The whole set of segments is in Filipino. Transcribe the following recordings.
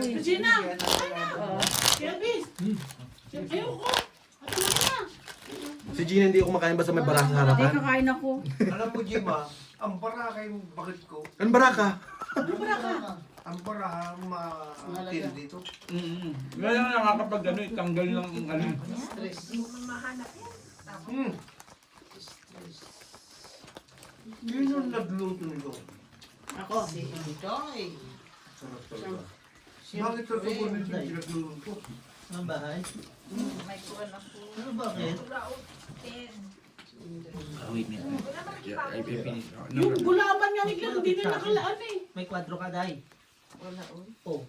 eh. Regina! Kelvis! Ayoko! Ate na! Si Gina hindi ako makain basta may bara sa Hindi, harapan. kakain ako. Alam mo, Jima, ang baraka yung bakit ko. Ano baraka? Ang baraka matil dito. Kaya lang nakakapag ano, tanggal ng ano. Yun yung nagluto nito. Ako. Si Joy. Sarap talaga. Bakit ito ko nito yung pinagluluto? Ang bahay? May kuwan ako. Ano bakit? Wait na. Ay, finish. Yung gulaman nga ni Glenn, hindi na nakalaan eh. May kwadro ka, Day. Wala o. Oh.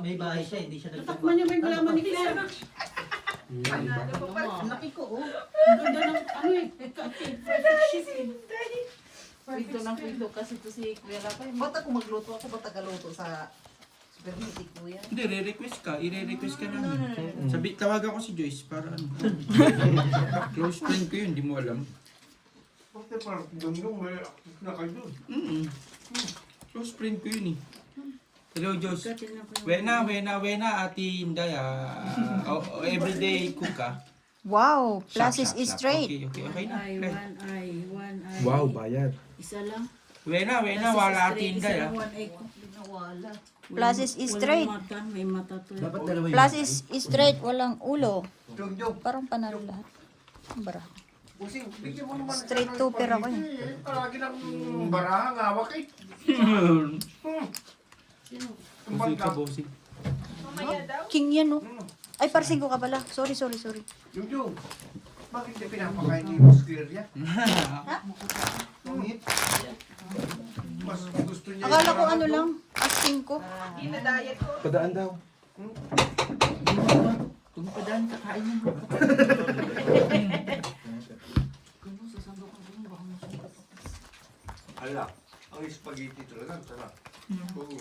May bahay siya, hindi siya Natakman niya ba yung gulaman ni Glenn? Panalo ko pa. Ang laki ko oh. Ang ganda ng ano eh. Perfect chicken. Kwento ng kwento kasi to si Kuya Rapay. Ba't ako magluto? Ako ba tagaluto sa supermarket kuya? Hindi, re-request ka. I-re-request ka namin. Sabi, tawagan ko si Joyce para ano. Close friend ko yun, di mo alam. Bakit parang dungdung may access na kayo dun? Close friend ko yun eh. Hello, Joyce. Wena, Ate Inday. Everyday cook ka. Wow, Shop, plus is shop, shop. straight. Okay na. Ay, one eye, one eye. Wow, bayad. Isa lang. Wena, wala Ate Inday Isa lang, ah. one eye ko. Binawala. Plus is straight. Walang mata, may mata to. Dapat dalawa yun. Plus is straight, walang ulo. Dungdung. Parang panalo lahat. Bara. Busing, bigyan mo naman. Straight ng tooper ako spaghetti. Palagi ng baraha, ngawak eh. Ang Busy ka, banda. busy. Mamaya daw. King yan, no? Ay, parsing ko ka pala. Sorry. Dungdung. Bakit niya pinapakain ni Boss Clelia? Pangit. Mas gusto niya. Akala ko yung ano baraha lang, asking ko. Hindi na diet ko. Padaan daw. Kung padaan, kakain mo. Ala, ang spaghetti talaga, sarap. Oo.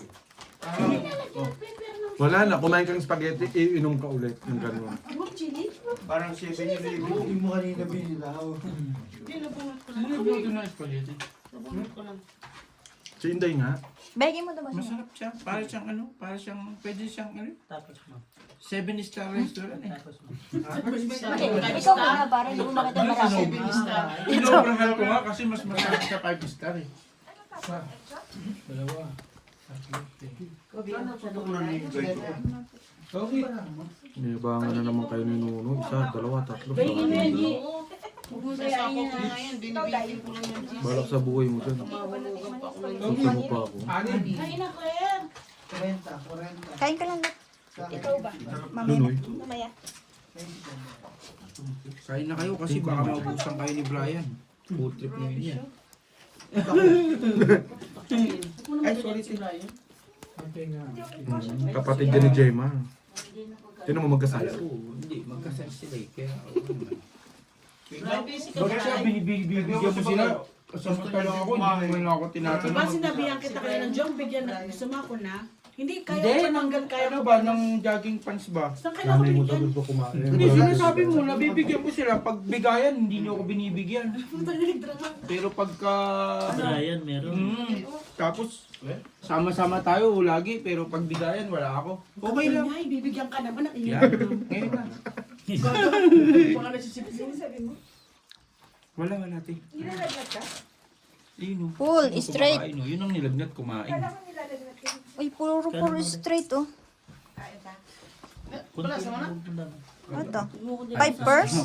Wala na, kumain kang spaghetti, iinom ka ulit ng gano'n. Parang 7-Eleven. Hindi mo kanina binilaw. Ano nagluto ng spaghetti? Si Inday nga. Bagay mo daw ba siya? Masarap siya. Para siyang ano, pwede siyang ano, Tapos mo. 7-star restaurant eh. Tapos mo. Ikaw muna, para hindi mo makita marami. Inobrahan ko nga kasi mas masarap sa 5-star eh. Dalawa. Ito ko nanibigay ko. Okay. Niyabangan na naman kayo ni Nuno. Isa, dalawa, tatlo. Bayin mo yan, G. Huwag mo sayain niya na. Binibigyan ko lang yung G. Balak sa buhay mo dyan. Mahulugan pa ako ng Gusto mo pa ako. Kain na, Claire. 40. Kain ka lang. Ikaw ba? Nunoy. Mamaya. Kain na kayo kasi baka maubusan kayo ni Brian. Food trip niya yun yan. Ay, sorry. Kapatid din ni Gemma. Sino mo magkasaya? Hindi, magkasal sila eh. Kaya, Busy ka bakit siya ba? binibigyan mo sila? Samantala ako, hindi mo na ako tinatanong. Diba sinabihan kita kaya ng Jong, bigyan na. Gusto mo ako na? Hindi, kaya Hindi, ko manggal kaya ano ko. ba, ng jogging pants ba? Saan kaya ako Nanay mo daw bigyan? gusto kumain. Hindi, sinasabi mo, nabibigyan ko sila. Pag bigayan, hindi niyo ako binibigyan. Pero pagka... Brian, meron. Tapos, sama-sama tayo lagi, pero pag bigayan, wala ako. Okay lang. Ay, bibigyan ka naman. Yan, ngayon na. Baka nagsisipin. Sabi mo. Wala, te. Nilalagyan ka? Ayun, Full, Yung straight. kumakain, oh. Yun ang nilagnat kumain. Kala ko nilalagyan ka. Uy, puro straight, oh. Kain ka. Ito. 5 purse?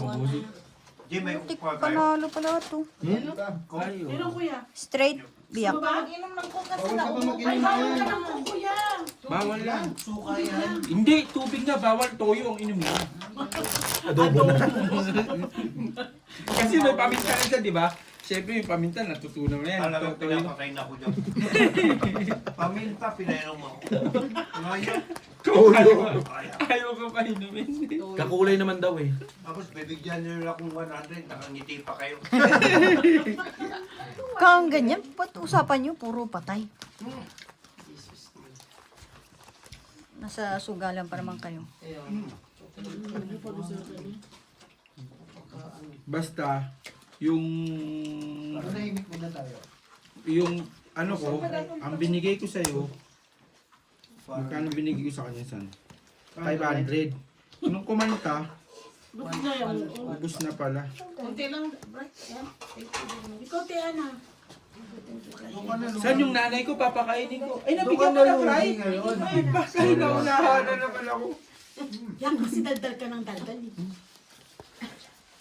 Jim, may Tik, kukuha tayo. panalo pala ito. Ayo. Sino, kuya? Straight, biyak. Mag-inom ng coke kasi na Ay, bawal ka ng coke, kuya. Bawal lang. Suka yan. Hindi, tubig na, bawal toyo ang inumin. Adobo na. Kasi may paminta na siya, di ba? Siyempre yung paminta, natutunaw na yan. Talagang Toyo. pinapakain ako dyan. Paminta, pinainom ako. Ngayon, Ayaw ko pa inumin. Kakulay naman daw eh. tapos bibigyan niyo akong 100, nakangiti pa kayo. Kang ganyan, ba't usapan nyo? Puro patay. Nasa sugalan pa naman kayo. Basta, yung Nahimik muna tayo. yung ano ko, ang binigay ko sa'yo, Magkano binigay ko sa kanya, San? 500. Nung kumanta, Bakit na yan? ubus na pala. Kunti lang, Bray. Yan. Ikaw, Tiana. Saan yung nanay ko, papakainin ko? Ay, Doon ka nabigyan mo na, nalugi Bray. ngayon. Ay, basta naunahan na naman ako. Yan, kasi daldal ka ng daldal.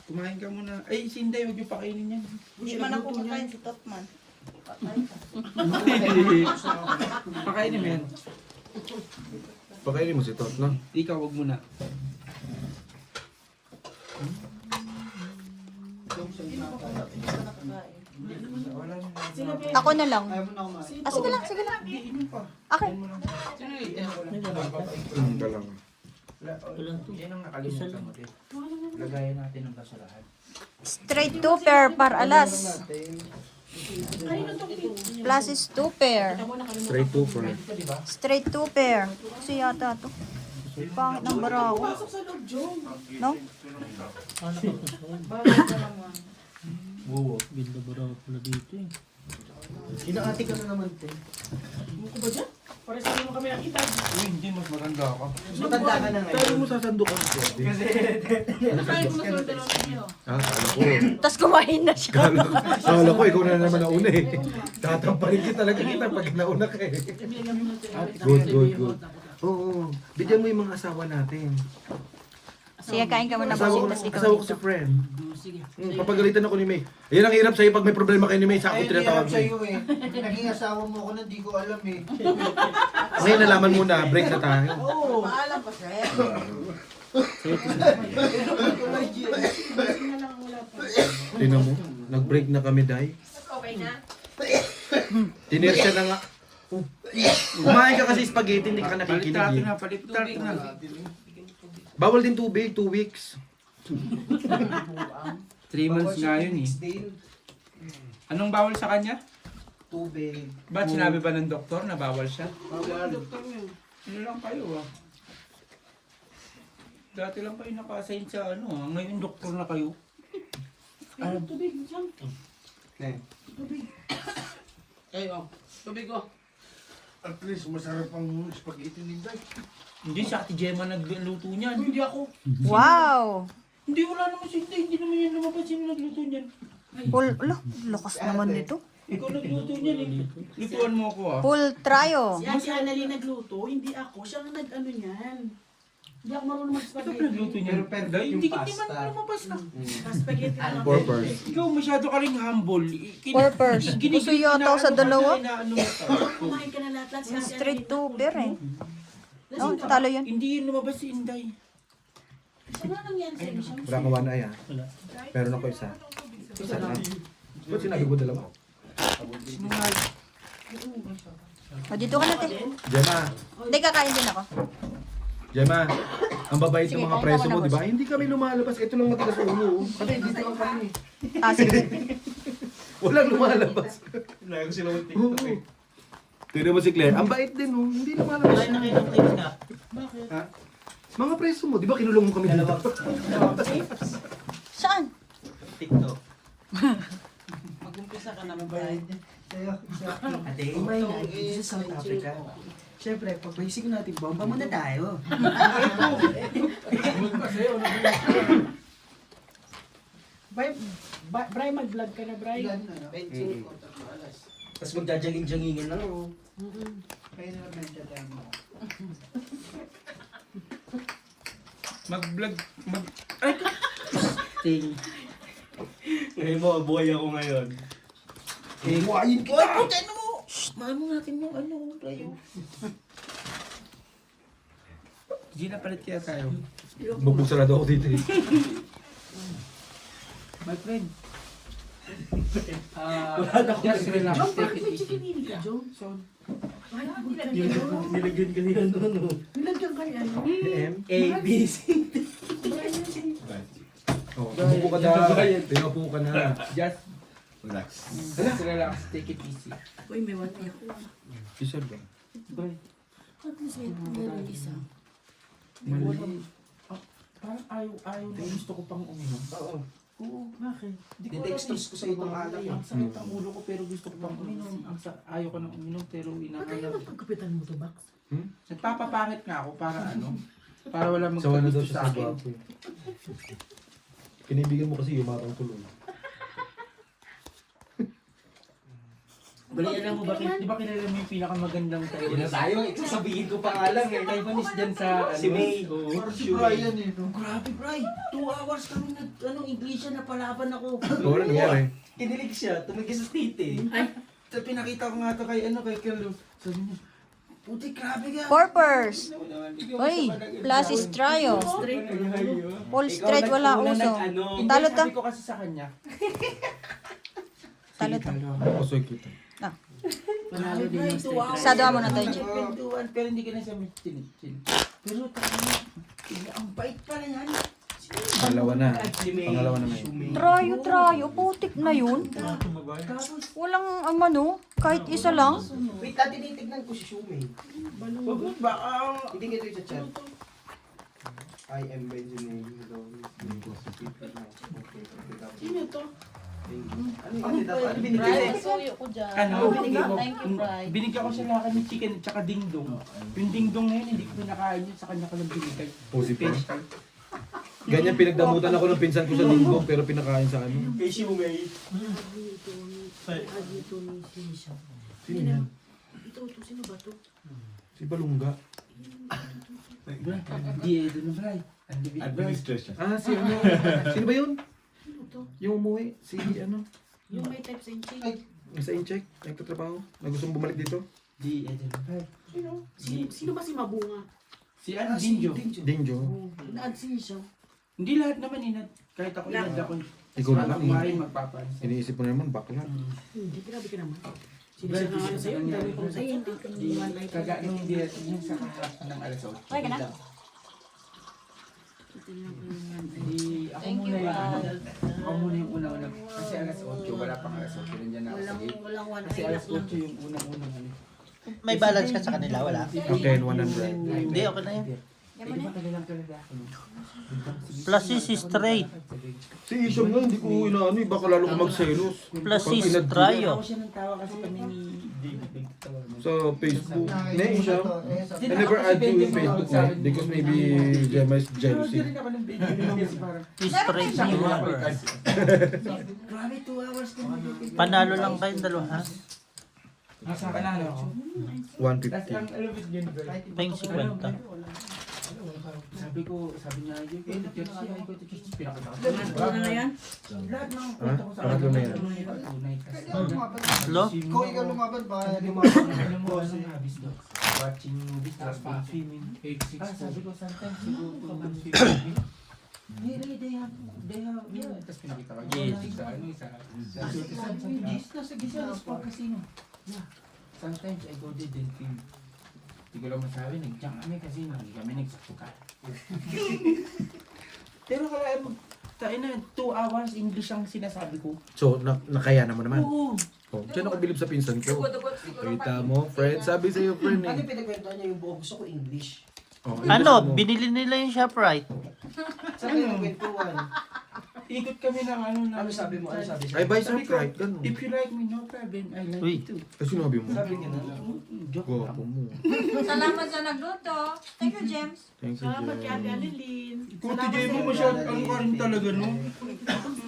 Kumain ka muna. Ay, si Inday, huwag yung pakainin yan. Hindi man ako kakain si Topman. Pakainin mo yan. Pakainin mo si Tot, no? Ikaw, huwag muna. Ako na lang. Ayaw mo na kumain. Ah, sige lang, sige lang. Iinom pa. Okay. Dalang. Yan ang nakalimutan mo din. Lagayan natin ang basurahan. Straight 2 pair para alas. Plus is 2 pair. Straight to for. Straight 2 pair. Kasi yata to. Pangit ng baraw. No? Oo. Ganda ba raw pala dito eh. Inaati ka na naman, te. Muko ba dyan? Pares na naman kami nakita. Uy, hindi, mas maganda ako. Matanda ka na Tayo ngayon. mo sasandukan ko. Nakaya ko na sa dalawang niyo. Kala ko. Tapos kumain na siya. Kala ko, ikaw na naman nauna eh. Tatamparin kita talaga kita pag nauna ka eh. Good, good, good. Oo, bigyan mo yung mga asawa natin. Sige, kain ka muna Asawa bossing, ko, tapos ikaw asawa ko dito. si friend. Sige. Papagalitan ako ni May. Ayan ang hirap sa'yo pag may problema kayo ni May. Sa ako Ay, hindi tinatawag alam mo. sa'yo eh. Naging asawa mo ako na di ko alam eh. Ngayon nalaman mo na, break na tayo. Oo. Paalam pa siya. Tingnan mo, nag-break na kami, Day. Okay na? Tinir siya na nga. Kumain ka kasi spaghetti, hindi ka Palit nakikinig natin eh. na, palit natin na. Bawal din tubig, 2 weeks. 3 months nga yun eh. Anong bawal sa kanya? Tubig. Ba't sinabi ba ng doktor na bawal siya? Bawal. Ano lang kayo ah. Dati lang kayo naka-assign sa ano ah. Ngayon doktor na kayo. Tubig, saan? Ne. Kayo, tubig ko. At least masarap ang spaghetti ni Day. Hindi, si Ate Gemma nagluto niyan. Hindi ako. Wow! Hindi, wala naman si Inday. Hindi naman yan lumabas yung nagluto niyan. Lakas naman nito. Ikaw nagluto niyan eh. Lutuan mo ako ah. Full tryo. Si Ate Annalyn nagluto, hindi ako. Siya ang nag-ano niyan. Hindi ako marunong Ikaw mag-spaghetti. nagluto niyan. Pero perfect Dahil yung hindi pasta. man lumabas na. Spaghetti na lang. Purpose. Ikaw masyado ka rin humble. Purpose. Gusto yata ako sa dalawa. Kumain ka na lahat. Si Ate Straight Annalyn 2 pair eh. nagluto. No, talo yun. Hindi yun lumabas si Inday. Ano nangyari sa inyo? Wala ka one eye ah. Meron ako isa. Isa na. Ba't sinabi ko dalawa? O, dito ka natin. Gemma, Hindi, kakain din ako. Gemma, ang babait ng Sige, mga kain preso ka muna, mo, di ba? boss. Hindi kami lumalabas. Ito lang matigas sa ulo. Oh. Kasi dito lang kami. Ah, sige. Walang lumalabas. Wala ko sila mag-tiktok eh. Tignan mo si Claire. Ang bait din, oh. Hindi lumalabas. Bakit? Ha? Mga preso mo, di ba kinulong mo kami dito? Saan? TikTok. Mag-umpisa ka na mag-ride. Sa'yo, ate, umay nga, dito sa South Africa. Siyempre, pag-basic natin, bomba muna tayo. Bray, mag-vlog ka na, Bray. Tapos magjajaling-jangingin lang ako. Kaya na lang tayo mo. Mag-vlog. Ay! Ting. Ngayon mo, buhay ako ngayon. Buhayin kita! Ay, putin mo! Maano natin yung ano, tayo. Gina, palit kaya tayo. Bubusarado ako dito eh. My friend. Just relax. John, bakit may chikinini ka, John? Ay, Nilagyan ka nila doon, no? nilagyan ka niya, no? M? A, B, C. Oh, umupo ka na. Tingnan ka na. Just Relax. relax, take it easy. Uy, may wati ako. Isa ba? At least meron isa. Mali. Parang ayaw na gusto ko pang uminom. Oo. Oo, bakit? Di ko Didextrose ko sa itong alak. Ang sakit ang ulo ko pero gusto ko pang uminom. Ayaw ko nang uminom pero Ba't inahanap. naman pagkapitan mo to, Bax? Nagpapapangit nga ako para ano, para wala Sawa na daw magkagusto siya sa sa akin. gwapo. Kinibigan mo kasi yumatang tuloy. Balikan mo bakit? Di ba kilala mo yung pinakamagandang Yun na Taiwanese? tayo, sasabihin ko pa nga lang eh. Taiwanese dyan sa Si May. Oo. Parang si Brian eh. No? Grabe, Bray. 2 hours kami English na napalaban ako. Oo, ano nangyari? Kinilig siya, tumigil sa state eh. So, pinakita ko nga to kay Carlo. Sabi niya, Puti, grabe ka. Purpose. Hoy, plus plus is trio. Full straight, wala uso. Hindi, Talo to. sabi ko kasi sa kanya. Talo to. Pasoy kita. Panalo din yung state. Sado mo na tayo, Jeep. Pintuan, pero hindi ka na siya chill. Pero ang bait pala yan. Pangalawa na. Si May. Pangalawa na ngayon. Trio. Putik na yun. Walang ano, kahit isa lang. Wait, tinitignan ko si Shumei. Huwag baka... Hindi nga ito sa chat. I am Benjamin. Hello. Sino to? Ano Fry, binigay? suyo ko dyan. Ano? Thank you, Fry. Binigyan ko siya lakan ng chicken at saka dingdong. Yung dingdong na yun, hindi ko pinakain yun. Sa kanya ko lang binigay. Positive. Fish fry. Ganyan pinagdamutan ako ng pinsan ko sa linggo pero pinakain sa ano. Kay Shumei. Sino yan? Ito, sino ba to? Si Balungga. Hindi eh, doon na fry. Administration. Ah, si ano? Sino ba yun? Sino to? Yung umuwi. Si ano? Yung may type sa inching. Yung sa incheck. Nagtatrabaho. Na gustong bumalik dito. Di eh, doon na fry. Sino ba si Mabunga? Si ano, Dinjo. Dinjo. Naadsin siya. Hindi lahat naman inad. Kahit ako inad ako. Ikaw na lang. Kumain, magpapansin. Iniisip mo naman, bakla. Hindi, grabe ka naman. Sino siya nga sa'yo? Ang dami kong sa'yo. Kagaano hindi yung sa kahapon ng alas 8. Okay ka na? Hindi, ako Thank muna you, yung Fry. ako muna yung una-una. Kasi alas 8, wala pang alas 8. Nandiyan na ako sa gate. Walang one Kasi alas 8 yung unang-unang ano. May balance ka sa kanila, wala? Okay, 100. Hindi, okay na yan. Eh, di ba kanilang talaga ako? Plus is straight. Si Isham nga, hindi ko inaano eh. Baka lalo ko magselos. Plus Pag is inad- trio. Ako siya ng tawa kasi kami ni Big tawa. Sa Facebook. Ne, Isham. I never add you in Facebook na. Because maybe Gemma is Hindi jealousy. rin ako ng video kasi parang Straight na yung numbers. grabe 2 hours kami dito. Panalo lang kayong dalawa, ha? Nasa panalo ako. 150. Tapos ang alam mo yun, Paying 50. sabi niya, yung go to church siya, go to church. Pinakita ko. Ano na yan? Lahat ng Ha? kwento ko sa Pangatlo na yan. Tunay kasi. Lo? Ikaw lumaban para lumaban. Alam mo, ano habis doon? Watching movies, tapos being swimming. Sabi ko, sometimes you go to swimming. Really, they have, yeah. Tapos pinakita ko, Yes. sa ano, sabi ko, nasa Giselle Sport Casino. Yeah. Sometimes I go there, then film. Hindi ko lang masabi, nag-junk kami kasi hindi kami nagsusukat. Pero kaya tayo na, 2 hours English ang sinasabi ko. So, nakaya naman naman. Oo. Oh, diyan ako bilib sa pinsan ko. Kita mo, friend. Sabi sa'yo, friend Ano eh. pinagkwentuhan niya yung buo? Gusto ko English. Oh, Ano, binili nila yung ShopRite. Saan kayo nagkwentuhan? Ikot kami ng ano na. Ano sabi mo? Ano sabi Ay, siya? buy Sabi ko, Sprite, ganun. if you like me, no problem. I like Uy. you too. Kasi sinabi mo. Sabi niya na. Joke Gwapo lang. mo. Salamat sa nagluto. Thank you, James. Thank you, Salamat kay Ate Jen. Annalyn. Kuti Jay mo masyad, ano ka rin talaga, no?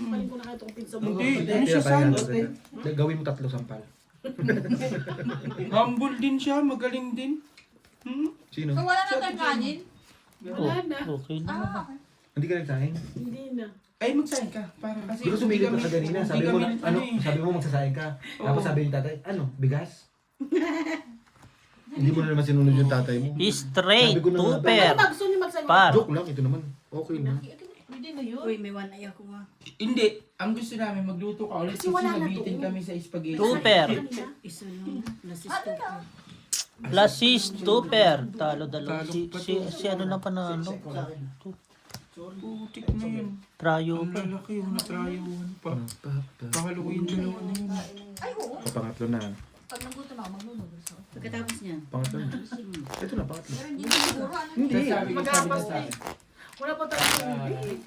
Paling ko na kayo itong pinsa mo. Hindi, ano siya, Pinapayagan Sans? ko. Gawin mo 3 sampal. Humble din siya, magaling din. Sino? wala na tayong kanin? Wala na. Okay naman. Hindi ka nagsahin? Hindi na. Ay, magsahin ka. Para kasi Di ba sumilip ka sa kanina? Sabi mo, ano, eh. sabi mo magsasahin ka. Tapos sabi ni tatay, ano, bigas? Hindi mo na naman sinunod yung tatay mo. Straight, Sabi ko na nga, tuper, Gusto niyo magsayo. par. Joke lang, ito naman. Okay na. Pwede na yun. Uy, may one eye ako ah. Hindi, ang gusto namin, magluto ka ulit Kasi kasi wala na nabitin to. kami sa spaghetti. Tuper. Isa lang. Nasistop ko. Plus is tuper. Talo dalawa. Si ano na panalo? Putik na yun. Trio Ang pa. lalaki yung natrayuhan pa. Pakalo ko yung dalawa na yun. Pangatlo na. Pag nagluto na ako, magluluto. Pagkatapos niyan. Pangatlo na. Ito na, pangatlo. Pero hindi siguro ano. Hindi. Sabi ko sa akin. Wala pa tayo.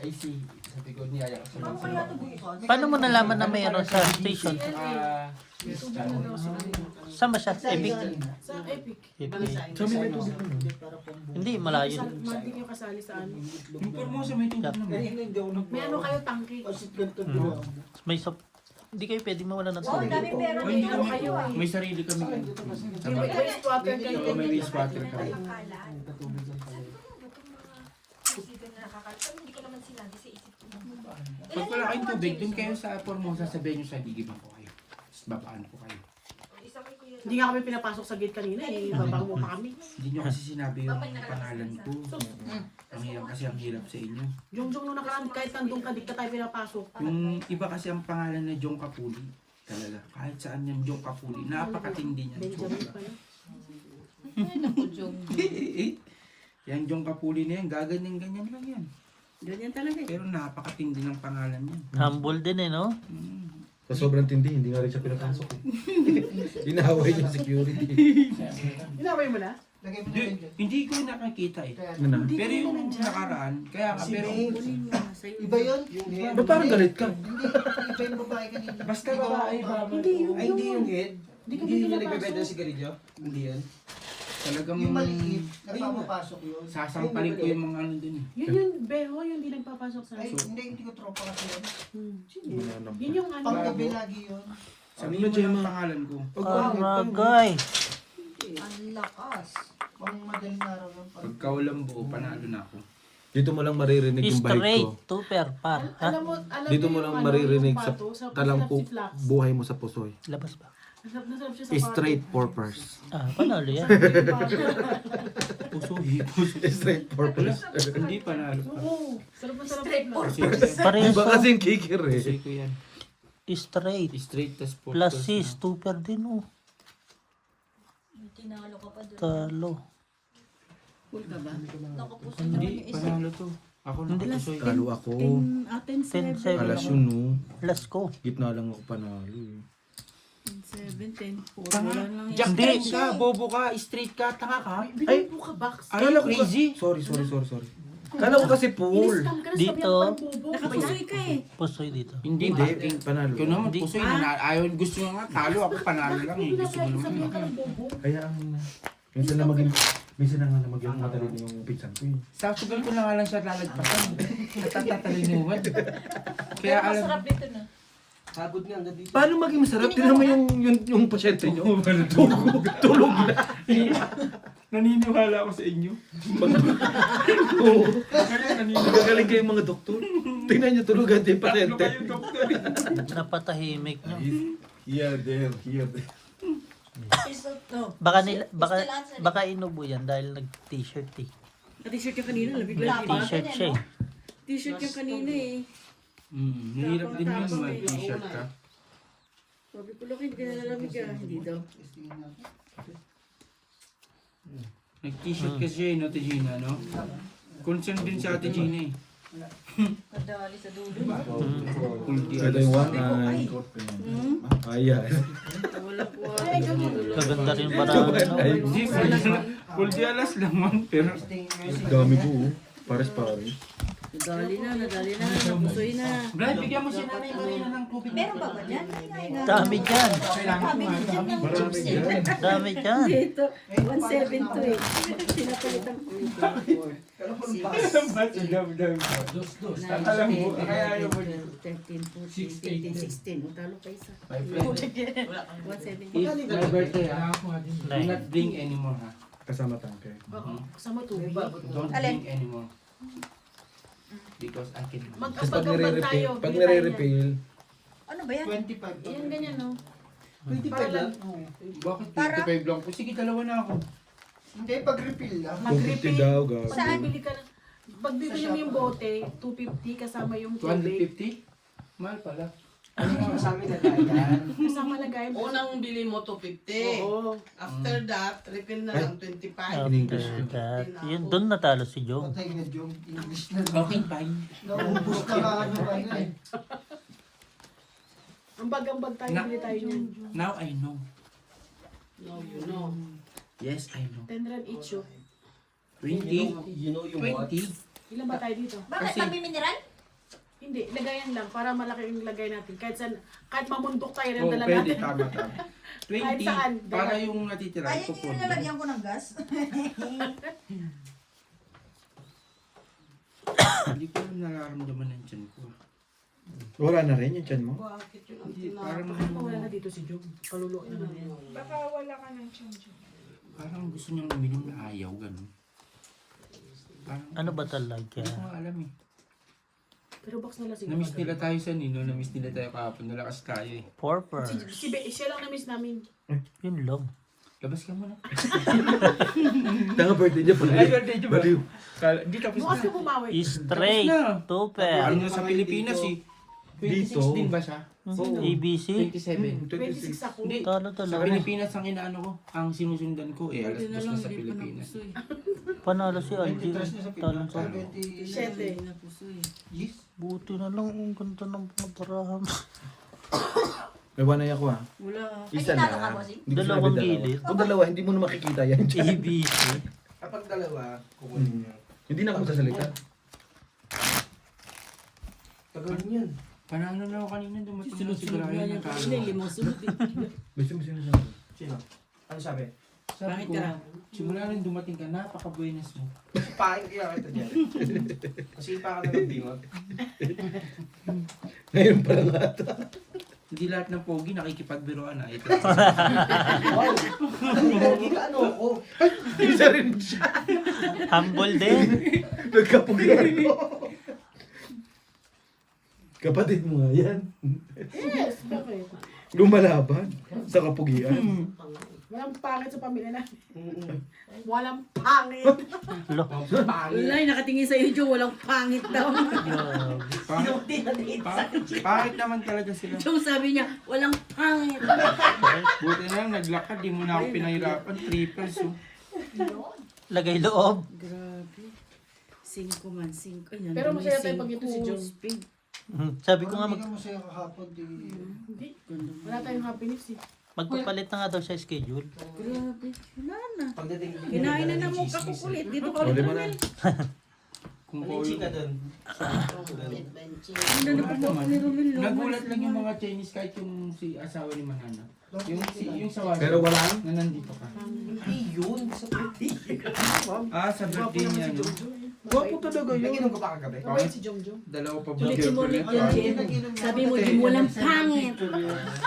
I see. Sabi ko, niyaya ko sa Ano kaya ito bukas? Paano mo nalaman na mayroon sa station? Yes, Tubig na daw sila. Saan ba siya? Epic? Sa Epic. Epic. Sabi may tubig mo. Hindi, malayo. Hindi kayo kasali sa ano. Yung Formosa may tubig naman. May ano kayo, tangke. May sop. Hindi kayo pwede mawala ng Oh, tubig. dami pera Oh, hindi dito. kami, may sarili kami. May wastewater kayo. Oo, may wastewater kami. Hindi ko naman sinabi sa isip ko. Pag wala kayong tubig, dun kayo sa Formosa, sabihin nyo sa gigiban ko kayo. Tapos babaan ko kayo. Hindi nga kami pinapasok sa gate kanina eh. Babang mo pa kami. Hindi nyo kasi sinabi yung pangalan ko. Ang hirap kasi ang hirap sa inyo. Yung nung nakaraan, kahit nandun ka, di ka tayo pinapasok. Yung iba kasi ang pangalan na Jong Kapuli. Talaga. Kahit saan yung Jong Kapuli. Napakatindi niyan. Benjamin pala. Ay, naku, Jong. Yan Jong Kapuli na yan. Gaganyan-ganyan lang yan. Ganyan talaga eh. Pero napakatindi ng pangalan yan. Humble din eh, no? Sa sobrang tindi, hindi nga rin siya pinapasok. Inahaway niya security. Inaway mo na? Hindi ko nakakita eh. Ano? Pero yung nakaraan, kaya nga, pero Iba yun? Ba't parang galit ka? Iba yung babae kanina. basta babae ba? Hindi yung Ay, hindi yung head. Hindi ka Hindi yung pinapasok. nagbebenta ng sigarilyo. Hindi yan. Talagang Yung maliit, nagpapapasok yun. sasampalin ko yung mga ano dun eh. Yun yung beho, yung di nagpapasok sa Ay, hindi ko tropa kasi yun. Yun yung ano. Panggabi lagi yun. Sabihin mo na ang pangalan ko. Aragay. Ang lakas. Pang madaling araw lang. Pagka walang buo, panalo na ako. Dito mo lang maririnig yung bahid Straight. ko. Tuper, par. Ha? Alam Dito mo mo lang yung ano, maririnig yung sa pato, talampo si Flax. buhay mo sa pusoy. Labas ba? Nasarap siya sa pato. Straight purpose. Ah, panalo yan. Pusoy. Straight purpose. Hindi panalo pa. Oo. Sarap na sarap. Straight na. force. Parehas Iba to. kasi yung kicker eh. Pusoy ko yan. Straight. Straight tas purpose. Plus 6. Tuper din, oh. Tinalo ka pa doon. Talo. Cool ka ba? Nakapuso Hindi, panalo to. Ako na pusoy. Talo ako. 10-7. 10-7. Alas yun no. Last ko. Gitna lang ako panalo eh. 7, 10, 4. Tanga. Wala lang yan. Jack Hindi. ka, bobo ka, straight ka, tanga ka. Ay, buka box. Akala ko crazy. Sorry. Kala ko kasi pool. Inis-scam ka na, Dito. sabi ako parang bobo. Nakapusoy ka eh. Pusoy dito. Hindi, Hindi, acting. panalo. Ikaw naman, pusoy. Ayaw, gusto nyo nga, talo ako, panalo lang eh. Gusto mo Sabi naman. ka ng bobo. Kaya ang minsan na nga maging matalino yung pinsan ko eh. Sa sugal ko na nga lang siya lalagpasan. Natatatalinuhan. Kaya Pero alam, masarap dito na. Hagod nga hanggang dito. Paano maging masarap? Tingnan mo yung pasyente nyo. Tulog na. naniniwala ako sa inyo. Oo. Gagaling kayong mga doktor. Tingnan nyo tulugan din pasyente. Napatahimik nyo. Here, there. Baka nila, baka inubo yan dahil nag-t-shirt eh. T-shirt yung kanina, labig lang. T-shirt siya eh. T-shirt yung kanina eh. Nahirap din yun, may t-shirt ka. Sabi ko lang, hindi na nalamig ka. Hindi daw. Nag-t-shirt kasi siya, no, Ate Gina, no? Concern din sa Ate Gina eh. Kadali sa dulo. Ulti Ito alas. yung one eye. Ayan. Kaganda rin barang ano. Hindi, ulti alas lang man, pero Dami ko oh. Pares. Nadali na. Napusoy na. Brad, bigyan mo si Nanay Marina ng tubig. Meron pa ba dyan? Dami dyan. Pabili dyan ng Marami chips eh. yan. Dami dyan. Ito, 1.7 to eh. Pinapalitan ko. Alam mo, kaya ayaw mo niya. 13, 14, 15, 16. O, talo pa isa. My friend, 1.7. if my birthday ha, do not drink anymore ha. Kasama tangke. Oo, kasama tubig. Don't Alin? drink anymore. Because I can. Tapos pag Magpagambag tayo. nire-refill, bili tayo nire-refill, Ano ba yan? 25. Yan, ganyan no. 25 lang? Bakit Para- 25 lang? Sige, dalawa na ako. Hindi, pag-refill lang. 250 daw, gago. Saan? Bili ka na. Pag bibili mo yung bote, 250 kasama yung tubig. 250? Mahal pala. Ano yung sa amin na yan? Kasama lagay mo. Unang bili mo 250. Oo. After that, refill na lang 25. After that, yun, doon natalo si Jong. Patay na Jom. English na. Okay, fine. Naubos na ka ano eh. Ang bag tayo, bili tayo niyan. Now I know. No, you know. Yes, I know. 10 rand each oh. 20? You know yung what? 20? Ilan ba tayo dito? Bakit? Kasi- Pamimineral? Hindi, lagayan lang para malaki yung lagay natin. Kahit mamundok tayo ng Oo, dala pwede, natin. tama. Kahit 20, saan, para dala. yung natitira, Ayun yung ipupon. nilalagyan ko ng gas. Hindi ko nararamdaman ng tiyan ko. Wala na rin yung tiyan mo? Bakit yun ang Hindi, tinapos? parang, Bakit wala na dito si Jog? Kaluluwa na yan. Baka wala ka ng change. parang gusto niyang uminom na ayaw, ganun. Parang, Ano ba talaga? hindi ko nga alam eh. Pero box na lasing. Namiss nila tayo sa Nino, namiss nila tayo kahapon, nalakas tayo eh. Purpose. Siya lang na-miss namin. Yun lang. Labas ka muna. Tanga birthday niya pala. Ay, birthday niyo ba? Baliw. Di tapos Bukas na. ko bumawi. Straight. Tapos na. Tuper. Ano sa Pilipinas eh. 26 Dito. din ba siya? ABC. 27. 26 ako. Hindi. Talo Sa talaga. Pilipinas ang inaano ko, ang sinusundan ko eh, alas Pwede na 2 lang, na sa hindi pa Pilipinas. napuso eh. Panalo si Algie. 23 na sa Talo Pinas. sa... 7. Hindi napuso eh. Yes. Buti na lang ang ganda ng pagparaham. May wanay ako ah. Wala. Isa Ay, na. tinalo ka, bossing? Hindi ko Dalawang sinabi gilid. Kung dalawa, hindi mo na makikita yan. ABC. Kapag dalawa, kukunin niyo. Hindi na ako sasalita. Tagal niyan. Panalo na ako kanina, dumating na Sunod-sunod siguro nga yun niya ng kasi kano. limang sunod eh. Gusto mo sinasabi? Sino? Ano sabi? Sabi Bakit ko, ka? simula nang dumating ka, napaka-buenas mo. Paing kaya kita dyan. Kasi pa ka na ng bingot. Ngayon pa lang ata. Hindi lahat ng pogi nakikipagbiroan na. Ito. Wow! Hindi ka ano ako. Isa rin siya. Humble din. Nagkapugian ko. Kapatid mo nga yan. Yes, bakit? Lumalaban sa kapugian. Walang pangit sa pamilya natin. Walang pangit. Lo. Wala, nakatingin sa YouTube, walang pangit daw. Pangit naman talaga sila. Yung sabi niya, walang pangit. Buti na lang, naglakad, di mo na ako pinahirapan. Trippers, oh. Lagay loob. Grabe. 5 man, 5. Ay, Pero nandun masaya yung tayo pag ito si 5. John. Speed. Sabi ko nga Hindi ka masaya kahapon. Hindi. Wala tayong happiness eh. magpapalit na nga daw siya schedule. Grabe. Wala na. Pagdating Kinain na ng mukha ko kulit. Dito ka ulit Uli mo na. Kung Ano yung chika doon? Hindi na po ni Romel. Nagulat lang yung mga Chinese kahit yung si asawa ni Manana. Yung sa Wasa. Pero wala. Na nandito ka. Hindi yun. Sa birthday. Ah, sa birthday niya, no? Gwapo talaga yun. Naginom ko pa kagabi. Mabait si Jong Jong. Dalawa pa ba? Ulit mo ulit yan, Jen. Sabi mo, di mo lang pangit.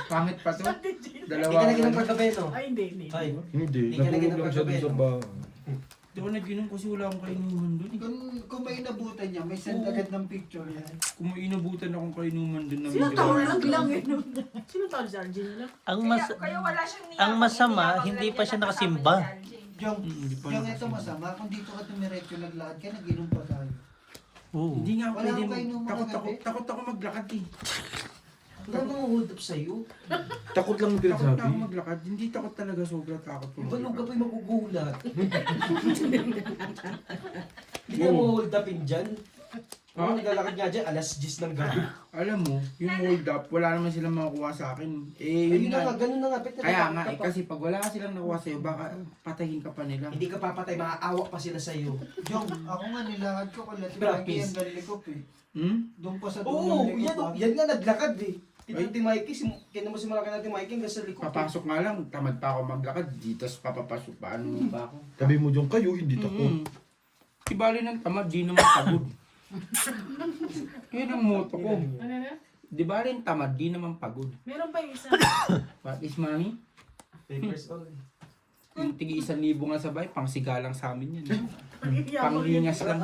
Pangit pa to? Hindi Dalawa ka naginom ako. kagabi, no? Ay, hindi. Ay. Hindi. Hindi ka Natulog naging lang siya dun sa bahay. Hindi ako nag-inom kasi wala akong kainuman doon. Kung may inabutan niya, may send agad ng picture yan. Kung may inabutan akong kainuman doon na Sino medyo- tawag lang eh? Sino tawag si Arjun lang? Ang masama, hindi pa siya nakasimba. Jong, Hindi pa Jong, naman ito masama. Kung dito ka tumiretso naglakad ka, naginom pa tayo. Oo. Hindi nga Wala pwede akong kainuman kagabi. Takot ako maglakad eh. Wala mga hold up sa'yo. Takot lang yung Takot na ako pinagsabi. maglakad. Hindi takot talaga, sobra takot ko Ibalog ka maglakad. pa'y magugulat. Hindi ka mo hold upin dyan. Ako naglalakad nga dyan, alas 10 ng gabi. Alam mo, yung hold up, wala naman silang makukuha sa akin. Eh, Ayun yun na nga, nga. ganun na nga. Ba't Kaya nga, natatakot eh, ka pa? kasi pag wala silang nakuha sa'yo, baka patayin ka pa nila. Hindi ka papatay, maaawa pa sila sa'yo. Jong, ako nga nilakad ko kala Practice. ang galikop eh. Hmm? Doon pa sa Oo, dulo ng yan, likop. yan nga naglakad eh. Ay. Ito Mikey, kaya mo si malaki natin Mikey hanggang sa likod. Papasok nga lang, tamad pa ako maglakad, dito papapasok, paano mo pa ako? Sabi mo dyan kayo, hindi takot. Ibali ng tamad, di naman pagod. Yun ang motto ko. Ano na? Di ba rin tamad, di naman pagod. Meron pa yung isa. What is mommy? Papers all. Yung tigi 1,000 nga sabay, pang sigalang sa amin yan. Iiyak ako yun. Panglingas lang.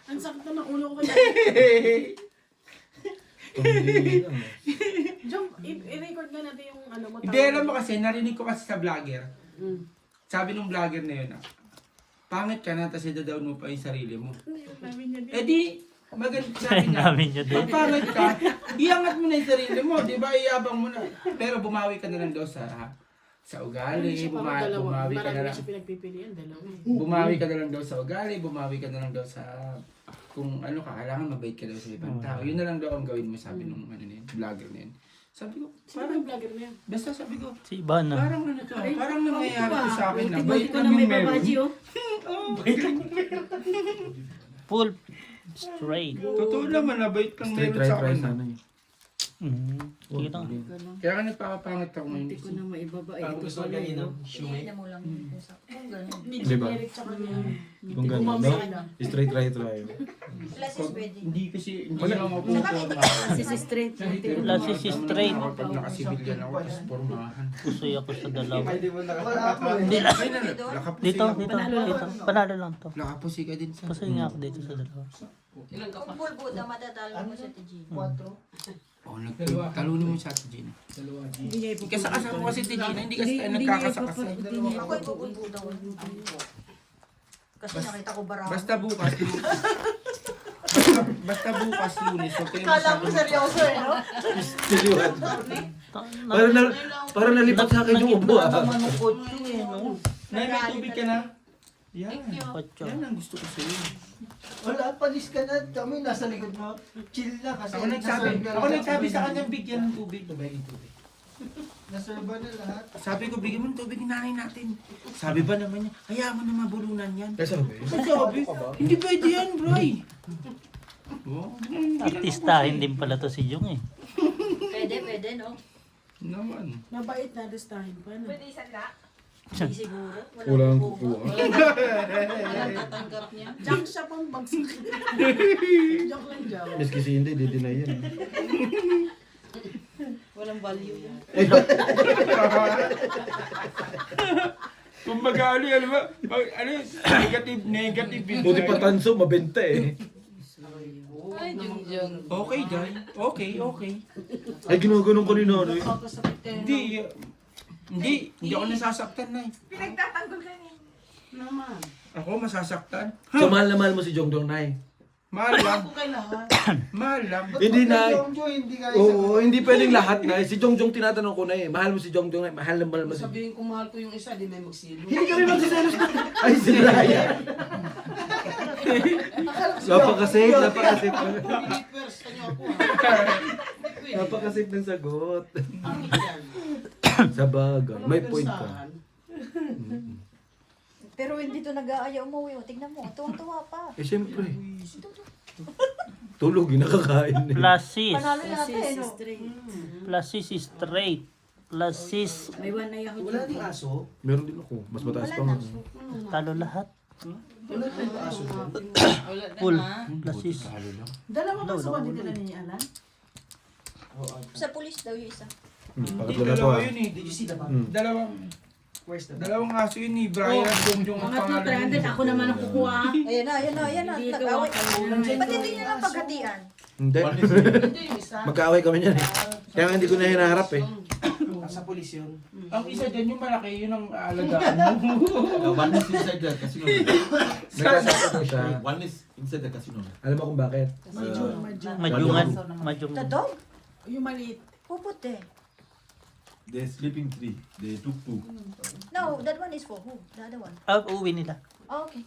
Ang sakit na ng ulo ko kaya. Pamili lang. Jong, i-record nga natin yung ano mo. Hindi, alam mo kasi, narinig ko kasi sa vlogger. Mm. Sabi nung vlogger na yun, pangit ka na, tapos i-down mo pa yung sarili mo. Namin niya din. Eh di, maganda sabi niya. Namin niya din. Pag pangit ka, iangat mo na yung sarili mo, di ba? Iyabang mo na. Pero bumawi ka na lang daw sa ugali, Siya parang dalawa. bumawi ka Marami na na lang. siya pinagpipilian, dalawa eh. Bumawi ka na lang daw sa ugali, bumawi ka na lang daw sa kung ano ka, kailangan mabait ka daw sa ibang tao. Yun na lang daw ang gawin mo, sabi nung ano na yun, vlogger na yun. Sabi ko, Sino parang, yung vlogger na yan? basta sabi ko, Si Ivana. parang ano to, parang nangyayari to sa akin na, Buti bait ko lang na may yung meron. babaji oh. Full Straight. Totoo naman, nabait lang Straight meron sa try akin. sana eh. Sige lang. Kaya nga nagpapapangit ako ngayon. Hindi ko na maibaba. Parang gusto ko ganyan ng Hindi mo lang. Kung ganun. Di ba? Generic tsaka niya. Kung gano'n, no? Straight try. Plus is pwede. Hindi kasi, hindi lang ako pupunta. Kasi straight. Plus is straight. Pag nakasibilyan ako, tapos pormahan. Pusoy ako sa dalawa. Hindi mo Wala ako eh. Hindi. Ay, nakapusi Dito, ako. dito. Panalo lang to. Nakapusi ka din sa... Pusoy nga ako dito sa dalawa. Kung bulbud na matatalo mo sa Tijin. 4. Oh, talunin mo siya si Gina. Hindi niya ipupulbud. Kasakasa ko kasi si Gina, hindi kasi tayo nagkakasakasa. Ako ibubulbud daw. Kasi nakita ko barako. Basta bukas, basta bukas Lunes, huwag kayo Kala mo masyadong- seryoso eh, no? Tiliwan. Parang nalipat sa akin yung ubo ah. naman ng kotse eh, no? Nay, may tubig ka na? Yan. Kotse. Yan ang gusto ko sa'yo. Wala, palis ka na. Kami nasa likod mo. Chill na kasi. Ako nagsabi sa kanya, bigyan ng tubig. Naserba na lahat. Sabi ko, bigyan mo ng tubig ng nanay natin. Sabi ba naman niya, hayaan mo na mabulunan yan. Kaya sabi, Sabi, hindi pwede yan, bray. Oh, Artistahin din pala to si Jung eh. Pwede, no? naman. Mabait na listahin pa na. Pwede isa na. Hindi siguro. walang kukuha. kukuha. Walang tatanggap niya. Jack siya pang bagsik. Joke lang, joke. Miski si hindi, di-deny yan. Walang value yan. Kumbaga, ano ba? Ano yun? Negative. Buti pa tanso, mabenta eh. Ay, Jungjung. Okay, Jai. Okay. Ay, ginaganon ko ni Nonoy. Hindi ako nasasaktan, Nay. Pinagtatanggol ka niya. Naman. Ako masasaktan. So, mahal na mahal mo si Jongdong Nay. Mahal lang. Ako kay lahat. Mahal lang. Hindi, Nay. Hindi ka Oo, hindi pwedeng lahat, Nay. Si Jongjong tinatanong ko na eh. Mahal mo si Jongjong, Nay. Mahal na mahal mo si... Sabihin ko mahal ko yung isa, di may magsilo. Hindi kami magsiselos. Ay, si Ryan. Napakasave. First, kanyo ako ha. Napakasave ng sagot. Sa bagay. May point ka. Pero hindi to nag-aaya umuwi. Tignan mo, tuwang-tuwa pa. Eh, syempre. Tulog, nakakain eh. Plus sis. Panalo natin, no? Plus sis is straight. Plus sis. May one na yahoo. Wala ding aso. Meron din ako. Mas mataas pa nga. Talo lahat. Wala ding aso. Wala na Full. ha. Plus sis. Dalawa ba sa hindi ka na niya alam? Sa pulis daw yung isa. Hindi, Pangatlo na to dalawa ah. yun eh. Did you see the back? Where's the back? Dalawang aso yun eh. Brian at Jongjong ang Pangatlo, pangalan. 300. Ako naman ang kukuha. Ayan na. Hindi Nag-away. ka Ba't hindi nyo lang paghatian? Hindi. Hindi yung isa. Magkaaway kami niyan eh. Kaya nga hindi ko na hinaharap eh. Sa pulis yun. Ang isa dyan yung malaki, yun ang alagaan mo. One is inside the casino. Nagkasakot ko siya. One is inside the casino. Alam mo kung bakit? Majungan. Majungan. The dog? Yung maliit. Puputi. They're sleeping three. They took two. No, that one is for who? The other one. Uwi nila. Oh, okay.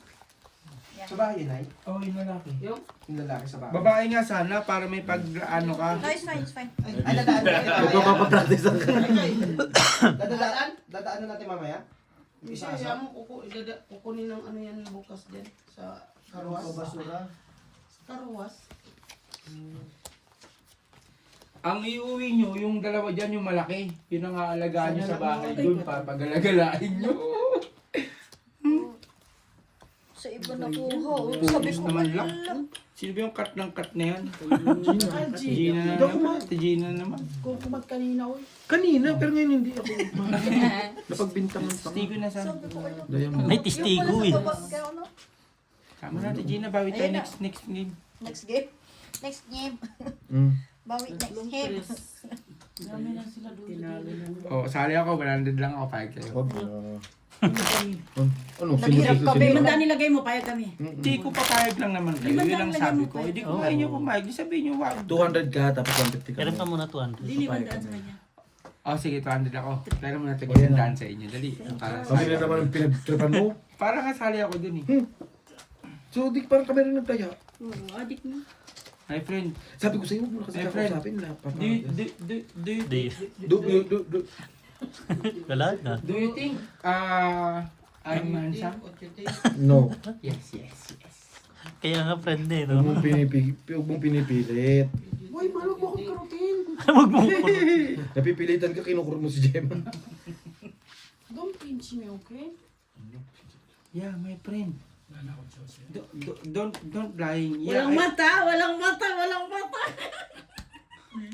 Sa bahay yun ay? Oh, yung lalaki. Yung lalaki sa bahay. Babae nga sana para may pag-ano ka. No, it's fine. Ay, dadaan na Magpapapractice ang Dadaan na natin mamaya? Yung isa Isa asa? mo kukunin ng ano yan bukas din sa karuwas. Basura. Karuwas. Ang iuwi nyo, yung dalawa dyan, yung malaki. Yun ang aalagaan nyo sa bahay. Doon, papagalagalain nyo. Sa iba nakuha. Sabi ko naman lang. lang. Sino ba yung cut ng cut na yan? Kanji. Gina na naman. Gina naman. Kukumat kanina oy. Kanina, pero ngayon hindi ako. Napagbintangan pa. Stevie na sa... Diamond. May testigo eh. Tama na, Gina. Bawi tayo next game. Next game. Next game. Mm. Bawi next game. Dami na sila doon. Oh, sali ako. 100 lang ako. 5 kayo. Wag na. Ano? Naghirap kami. Limandaan nilagay mo, payag kami. Hindi ko papayag lang naman kayo. Yun lang sabi ko. Hindi ko kaya nyo pumayag. Di sabihin nyo, wag. 200 ka, tapos 150 ka. Meron ka muna 200. Hindi limandaan sa kanya. Oh, sige, 200 ako. Pero muna tigil-tandaan sa inyo. Dali. Para Kami na naman ang pinagtripan mo. Para nga sali ako dun eh. So, di parang kami rin nagtaya. Oo, adik mo. My friend, Sabi ko sa'yo, huwag mo na kasi My friend. kakausapin na. Wala na. Do you think, I'm handsome? No. Yes. Kaya nga friend eh, Huwag no? mong pinipilit. Boy, mahal mo akong karutin. Huwag mo ko. Napipilitan ka, kinukurot mo si Gemma. Don't pinch me, okay? Yeah, my friend. Don't lying. Yeah, Walang mata, walang mata, walang mata.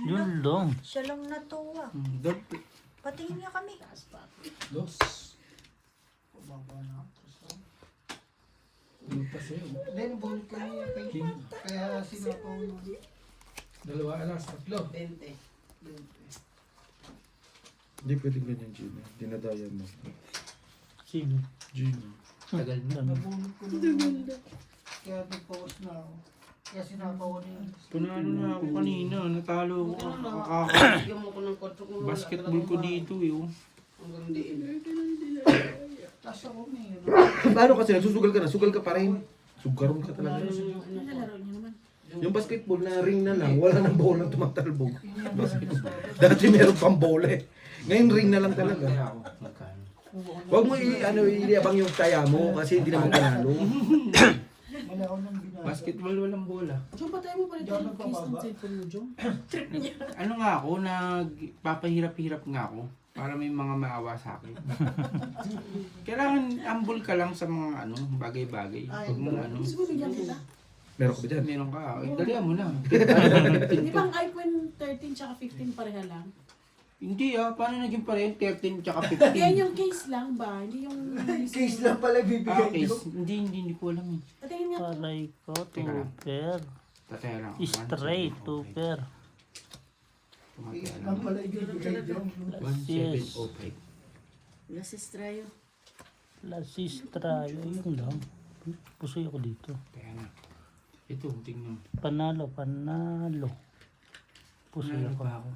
Yun lang. Siya lang natuwa. don't Patingin niya kami. Then, bunot ka niya. Kaya sinapaw mo. 2 alas, 3. 20. Hindi pwedeng ganyan, Gina. Dinadaya mo. Sino? Gina. tagal na. Nabunot ko na. Kaya nag-pause na ako. Kaya sinapaw ko niya. Punano na ako kanina. Natalo ako. Bigyan mo ko ng kotsok mo. Basketball ko dito eh. Oh. Hanggang diin. Tapos ako ngayon. Paano kasi nagsusugal ka na? Sugal ka pa rin. Sugaron ka talaga. Nalalaro niya naman. Yung basketball na ring na lang, wala nang bola tumatalbog. Dati meron pang bola eh. Ngayon ring na lang talaga. Kaya ako. Magkano? Huwag mo iabang yung taya mo kasi hindi naman panalo. Wala ako nang binasa. Basketball walang bola. Jong, patay mo pa rin yung case ng cellphone mo, Jong. Ano nga ako, nagpapahirap-hirap nga ako para may mga maawa sa akin. Kailangan humble ka lang sa mga ano, bagay-bagay. Huwag mo ano. Gusto mo bigyan kita? Meron ka ba dyan? Meron ka, dalihan mo na. Di ba ang iPhone 13 tsaka 15 pareha lang? Hindi paano naging pa rin 13 tsaka 15? Yan yung case lang ba? Hindi yung... Case lang pala bibigay Okay, nyo. hindi ko alam eh. Patingin nga. Palay ko, Teka lang. tuper. Tataya lang. Straight, tuper. Case lang pala ibibigay nyo. 1705. Nasistrayo. Lasistra, yun lang. Pusoy ako dito. Kaya na. Ito, tingnan. Panalo, panalo. Pusoy Panalo ako. pa ako.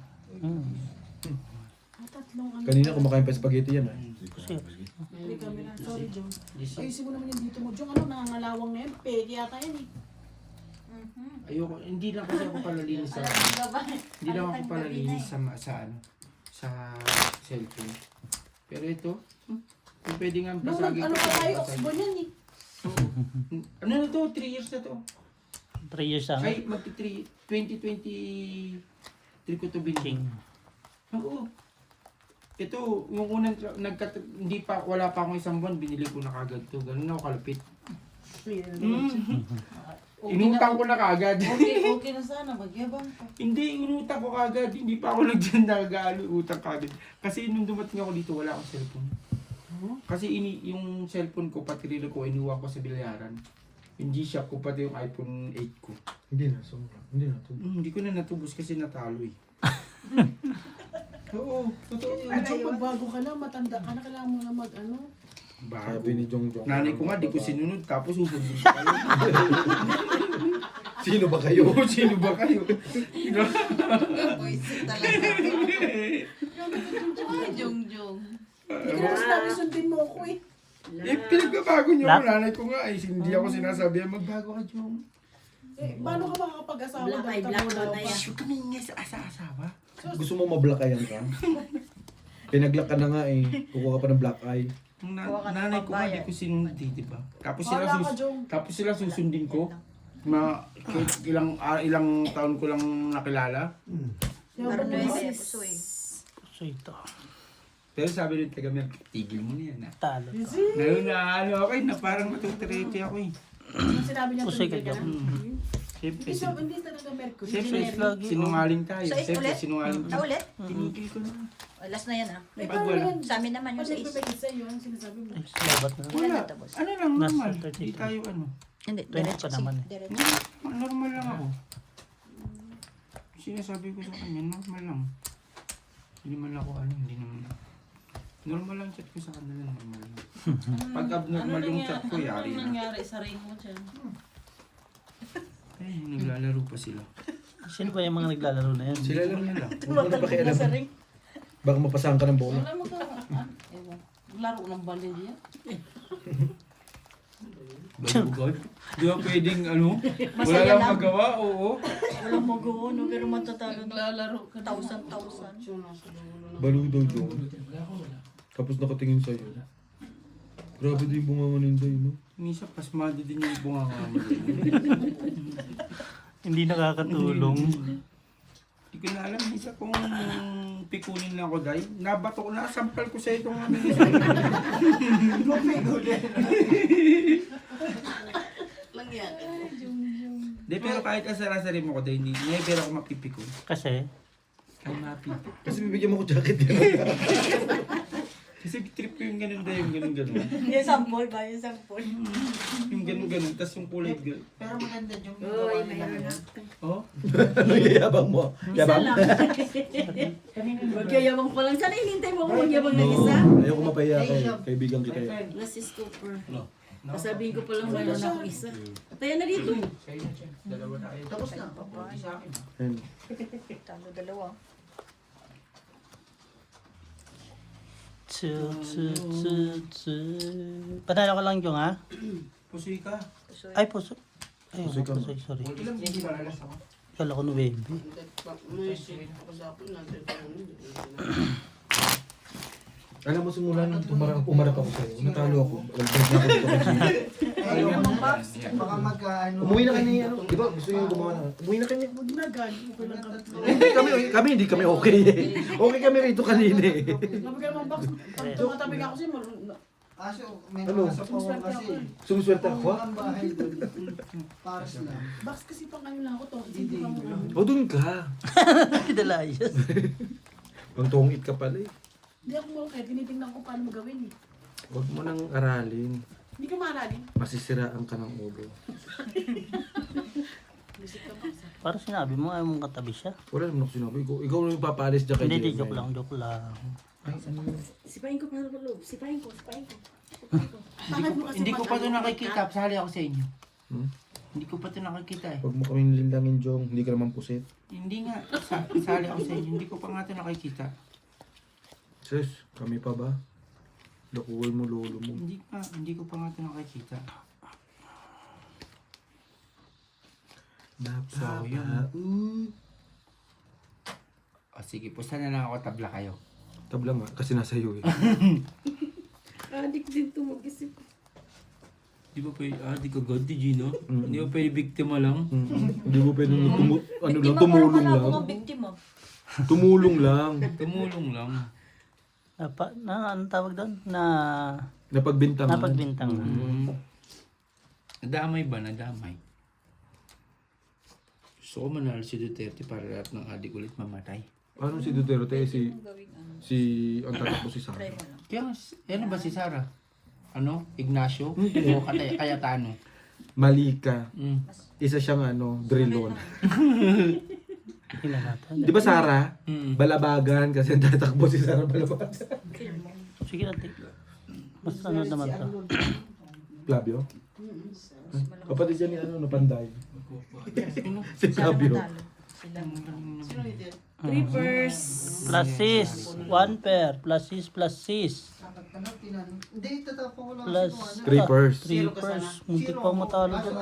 Tatlong ano. Kanina kumakain pa spaghetti yan. Pusoy ako. May camera. Sorry, Jong. Yes, Ayusin mo naman yung dito mo. Jong, ano, nangangalawang na yan. Pegi yata yan eh. ayoko, hindi lang kasi ako palalinis sa hindi lang ako palalinis sa cellphone. Pero ito, kung pwede nga Nung basagin ano ko pa tayo, basagin. Oxbon yan eh. Ano na to? 3 years na to. 3 years ang Ay, 2023 ko to binili. king. Oo. Ito, yung unang, wala pa akong isang buwan, binili ko na kagad to. Ganun ako kalupit. Inutang ko na kagad. Okay na sana, magyabang ka. Hindi, inutang ko kagad. Hindi pa ako nag-galo, utang kagad. Kasi nung dumating ako dito, wala akong cellphone. Kasi yung cellphone ko, pati rilo ko, iniwan ko sa bilyaran. Yung G-Shock ko, pati yung iPhone 8 ko. Hindi na, sobra. Hindi na. Hindi ko na natubos kasi natalo eh. Oo, totoo yun. Jong, pag bago ka na, matanda ka na, kailangan mo na mag-ano. Bago. Sabi ni Jong Jong. Nanay ko nga, di ko sinunod. Tapos susundin ko kayo. Sino ba kayo? Sino ba kayo? Boysit talaga. Ay, Jong. Hindi ka naman sinabi sundin mo ako eh. Pinagbabago niyo ako. Nanay ko nga eh. Hindi ako sinasabihan, magbago ka, Jong. Paano ka makakapag-asawa? Black eye, Dahil black ka eye. Sure kami nga sa asawa. Gusto mo mablakayan ka? Pinaglock ka na nga eh. Kukuha ka pa ng black eye. Yung Kuha ka ng nanay ko nga, di pambayad. ko sinunod eh, di ba? Tapos Wala ka, Jong. tapos sila susundin ko. Ilang taon ko lang nakilala. Yaman mo Pwede, sis. pusoy. Pusoy ito. Pero sabi rin taga tigil mo na yan ah. Talo. Ngayon na okay na parang matutrete ako eh. Ang sinabi niya Pusoy tumigil ka, ka na. Jong. Siyempre, Hindi talaga Mercury. siyempre lagi, sinungaling tayo. Sa eight Siyempre ulit? sinungaling Na ulit? Tinigil ko na. Last na yan ah. Eh, Pag paano wala. yan? Sa amin naman yung Paano sa is. ipapagit sa'yo ang sinasabi mo? Ay, salamat na. Ilan Wala. na tapos? Ano lang, Nasa normal. 32. Hindi tayo ano. Hindi, 20 diretso pa naman eh. Diretso. Normal lang ako. Sinasabi ko sa kanya, normal lang. Hindi man ako hindi naman. Normal lang chat ko sa kanila, normal lang. Pag abnormal yung chat ko, yari na. nangyari sa ring mo dyan? Eh, naglalaro pa sila. Sino ba yung mga naglalaro na yan? Sila lang nila. Huwag mo na pakialam. Baka mapasahan ka ng bola. Wala mo ka. Ewan. Laro ng balin niya. Balugod. Di ba pwedeng wala Masaya lang lang. magawa, oo. Walang mag-uno, pero matatalo na. Naglalaro ka. Thousand. Baludo Jong. Tapos nakatingin sa'yo. Grabe din yung bunga mo ninday, no? Minsan, pasmado din yung bunganga mo. Hindi nakakatulong. Hindi ko na alam, minsan kung pikunin lang ako, Day. Nabato ko, nasampal ko sa itong ano. Lang yan. Hindi, pero kahit asara-asari mo ko, Day, hindi. Never ako mapipikon. Kasi, Ay, mapipikon. Kasi bibigyan mo ko jacket yan. Kasi trip ko yung ganun, Day, yung ganun-ganun. Yung sample ba? Yung sample. Yung ganun-ganun, tas yung kulay girl. Pero maganda yung Uy, gawa nila mayroon yan. Oh? Ano yayabang mo? Isa Yabang? lang. Magyayabang pa lang. Sana hinintay mo ako magyabang ng isa. Ayoko mapahiya kay kaibigan kita eh. Na si Stupor. Sasabihin ko pa lang mayroon akong isa. Tayo na dito. Sa'yo na siya. Dalawa na kayo. Tapos na. Hindi sa akin. Ayun. Talo dalawa. Panalo ko lang yung ha? Pusoy ka. Ay, puso. Ay, Pusoy ka. puso, sorry. Ilang hindi ka lalas ako? Kala ko 9. Alam mo, simula nung umarap ako sa'yo, natalo ako. Lagdag na ako dito kay Gina. Ayaw mo ng box. Baka mag-ano. Umuwi na kami, ano, di ba? Gusto niyo gumawa na. Umuwi na kami. Huwag na gan. Okay lang Hindi hindi kami okay eh. Okay kami rito kanina eh. Nabigyan mo ang box. Pag tumatabig ako sa'yo, Aso, may Ano? nasa po kasi. Sumuswerte ako. Kung ang bahay doon. Paras lang. box kasi pang ano lang ako to. Hindi pa mo. O, dun ka. Kidalayas. Ang tungit ka pala eh. Hindi ako mo kaya tinitingnan ko paano mo gawin eh. Huwag mo nang aralin. Hindi ka maaralin. Masisiraan ka ng ulo. Visit ka box. Parang sinabi mo, ayaw mong katabi siya. Wala naman ako sinabi ko. Ikaw na yung papalis dyan kay Hindi, Jeremy. joke lang, joke lang. Ay, ano yun? Sipahin ko para ko loob. Sipahin ko. Hindi ko pa ito nakikita. Sali ako sa inyo. Hmm? Hindi ko pa ito nakikita eh. Huwag mo kaming lindangin, Jong. Hindi ka naman pusit. Hindi nga. Sali ako sa inyo. Hindi ko pa nga ito nakikita. Sis, kami pa ba? Dakuwal mo lolo mo. Hindi ko pa nga ito nakikita. So, yun. O sige, pusta na lang ako, tabla kayo. Tabla nga, kasi nasa iyo eh. Adik din to mag-isip. Di ba pwede, di ka God, di Gino? Di ba pwede biktima lang? Hindi mo pwede tumulong lang. Biktima. Tumulong lang. Tumulong lang. Ano tawag doon? Napagbintangan. Napagbintangan. Nadamay ba? Nadamay. Gusto ko manalo si Duterte para lahat ng adik ulit mamatay. Paano si Duterte? Ang tatakbo si Sara. Kaya, ano ba si Sara? Ano? Ignacio? O Cayetano? Malika. Mm. Isa siyang drilon. Kinalatan. Di ba Sara? Mm. Balabagan kasi ang tatakbo si Sara Balabagan. Sige natin. Mas ano naman to? Flavio? Kapatid yan ni Napanday. Si Flavio. Trippers. Plus 6. 1 pair. Plus 6 plus 6. Hindi, tatapon ko lang Plus si Three pairs. 3 pairs. Muntik pa matalo doon.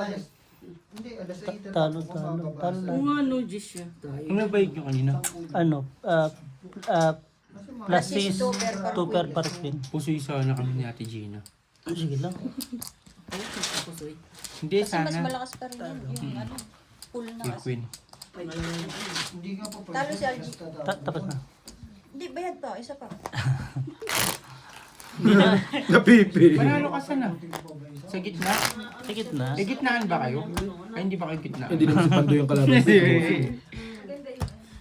Hindi, alas 8 Talo na. Kung ano, Diyos siya. Ano ba nyo kanina? Ano? Plus 6. 2 pair par pin. Pusoy sana kami ni Ate Gina. Sige lang. Hindi, Kasi mas sana. malakas pa rin yan. Yung ano, full na Kay kasi. Queen. Hindi nga po Talo si Algie. Tapos na. Hindi, bayad pa. Isa pa. Napipi. Manalo ka sana. Sa gitna? Sa gitna. Eh, gitnaan ba kayo? Ay, hindi ba kayo gitnaan? Hindi naman si Pando yung kalaban.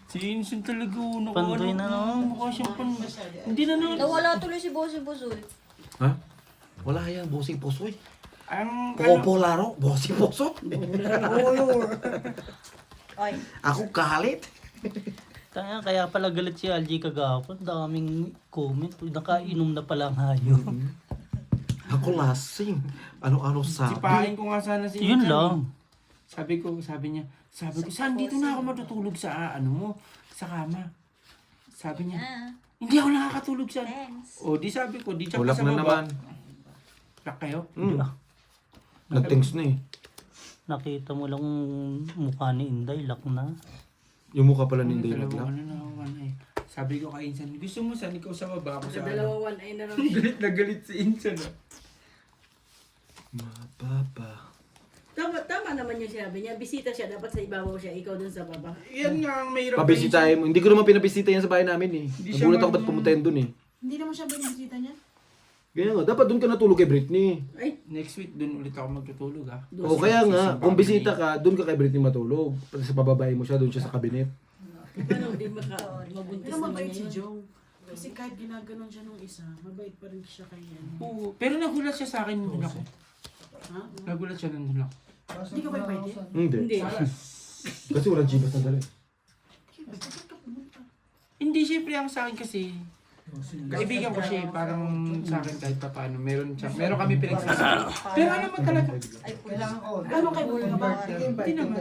Si Insun talaga. Pandoy na naman. Mukha siyang Hindi na naman. Nawala tuloy si Bossy Buzul. Ha? Wala yan, bossing pusoy. Ang Opo laro, bossing puso. Ay. Ako galit. Kaya pala galit si Algie kagapon. Daming comment. Nakainom na pala ang hayop. Ako lasing. Ano-ano sabi. sipahin ko nga sana si Yun Insun. lang. Sabi ko, saan dito na ako matutulog sa sa kama. Sabi niya, hindi ako nakakatulog sa Thanks. O, di sabi ko, di siya Tulak sa na naman. Lock kayo? Nag-thanks na eh. Nakita mo lang mukha ni Inday. Lak na. Yung mukha pala ni Inday Dalawa nagla. na naman eh. Sabi ko kay Insan, gusto mo saan ikaw sa baba ako sa Dalawa one ay na lang. Galit na galit si Insan. Mapapa. Tama naman yung sinabi niya. Bisita siya, dapat sa ibabaw siya, ikaw dun sa baba. Yan nga ang mahirap. Pabisitahin mo. Hindi ko naman pinabisita yan sa bahay namin eh. Hindi siya Nagulat ako ba't marunong- pumunta yan dun eh. Hindi naman siya binibisita niya? Kaya nga, dapat dun ka natulog kay Britney. Ay, Next week, dun ulit ako magtutulog ah. O kaya nga, kung bisita ka, dun ka kay Britney matulog. Pati sa bababae mo siya, dun siya sa kabinet. paano hindi mabuntis Pero naman mabait niya si yun. Jong. Kasi kahit ginaganon siya nung isa, mabait pa rin siya kay ano. Oo, pero nagulat siya sa akin nandun ako. Ha? Nagulat siya nandun ako. Hindi ka ba pwede? Hindi. Hindi. Kasi walang jibas na dala. Hindi, syempre ang sa akin kasi, kaibigan ko siya eh, parang sa akin kahit pa paano, meron kami pinagsasabi. Pero ano mo talaga, Kailangan ko. Ano kay Bull ka ba? hindi naman.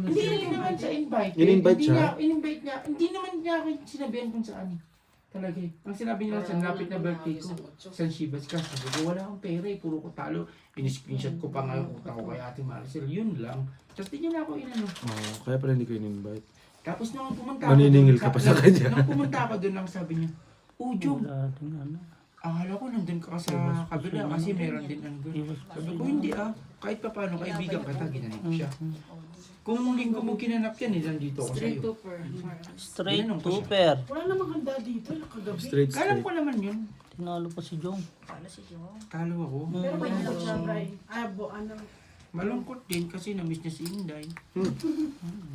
Hindi naman sa invite. In-invite siya? In-invite niya. Hindi naman niya ako sinabihan kung saan eh. Talaga eh. Ang sinabi niya sa lapit na birthday ko, San Shibas ka. Sabi ko, wala akong pera eh, puro ko talo. In-screenshot ko pa nga yung utang ko kay Ate Maricel. Yun lang. Tapos di niya na ako inano. Kaya pala hindi ko in-invite. Tapos nung pumunta Maniningil ka pa sa kanya. Nung pumunta ako doon lang sabi niya, Jong, Wala din ano. akala ko nandun ka sa kabila kasi meron din nandun. Sabi ko, hindi kahit pa paano, kaibigan ka, ginanap ko siya. Kung linggo mo kinanap yan, nandito ako Straight sa'yo. to per. Straight Tinanong ko siya. super. Wala namang handa dito, nakagabi. Straight, Alam straight. ko naman yun. Tinalo pa si Jong. Talo ako. Pero may hinog siya, Bray. Ano? Malungkot din kasi na-miss niya si Inday.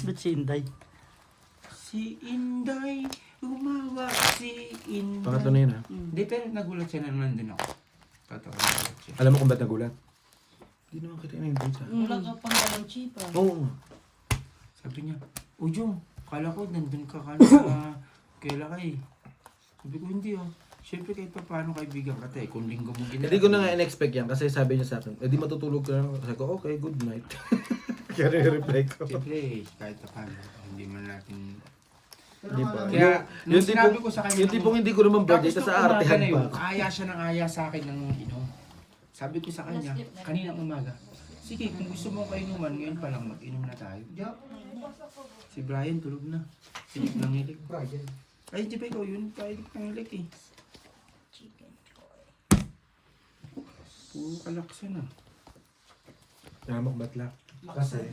Ba't si Inday? Si Inday, umawa si Inday. Pangatlo na yun ha. Hindi, pero nagulat siya na nandun ako. Totoo, nagulat siya. Alam mo kung ba't nagulat? Hindi naman kita in-invite ha. Wala ka pang dalang chipa. Oo. Sabi niya, Jong, kala ko nandun ka sa kaila kay. Sabi ko, hindi Siyempre kahit pa paano kaibigan ka tayo, kung linggo mo ginagawa. Hindi ko na nga in-expect yan kasi sabi niya sa akin, di matutulog ka na. Sabi ko, okay, good night. Kaya reply ko. Siyempre, kahit pa paano, hindi man natin. Di ba? Kaya, nung Yung sinabi tipong- ko sa kanya, Yung tipong hindi ko naman birthday, tapos tas nung sa artehan umaga na pa yun, ako. aya siya ng aya sa akin ng inom. Sabi ko sa kanya, kaninang umaga, sige, kung gusto mo kainuman, ngayon pa lang mag-inom na tayo. Si Brian tulog na. Pinik ng hilik. Ay, di ba ikaw yun? Pinik ng hilik eh. Puro kalaksan ah. Namak batlak. Kasi,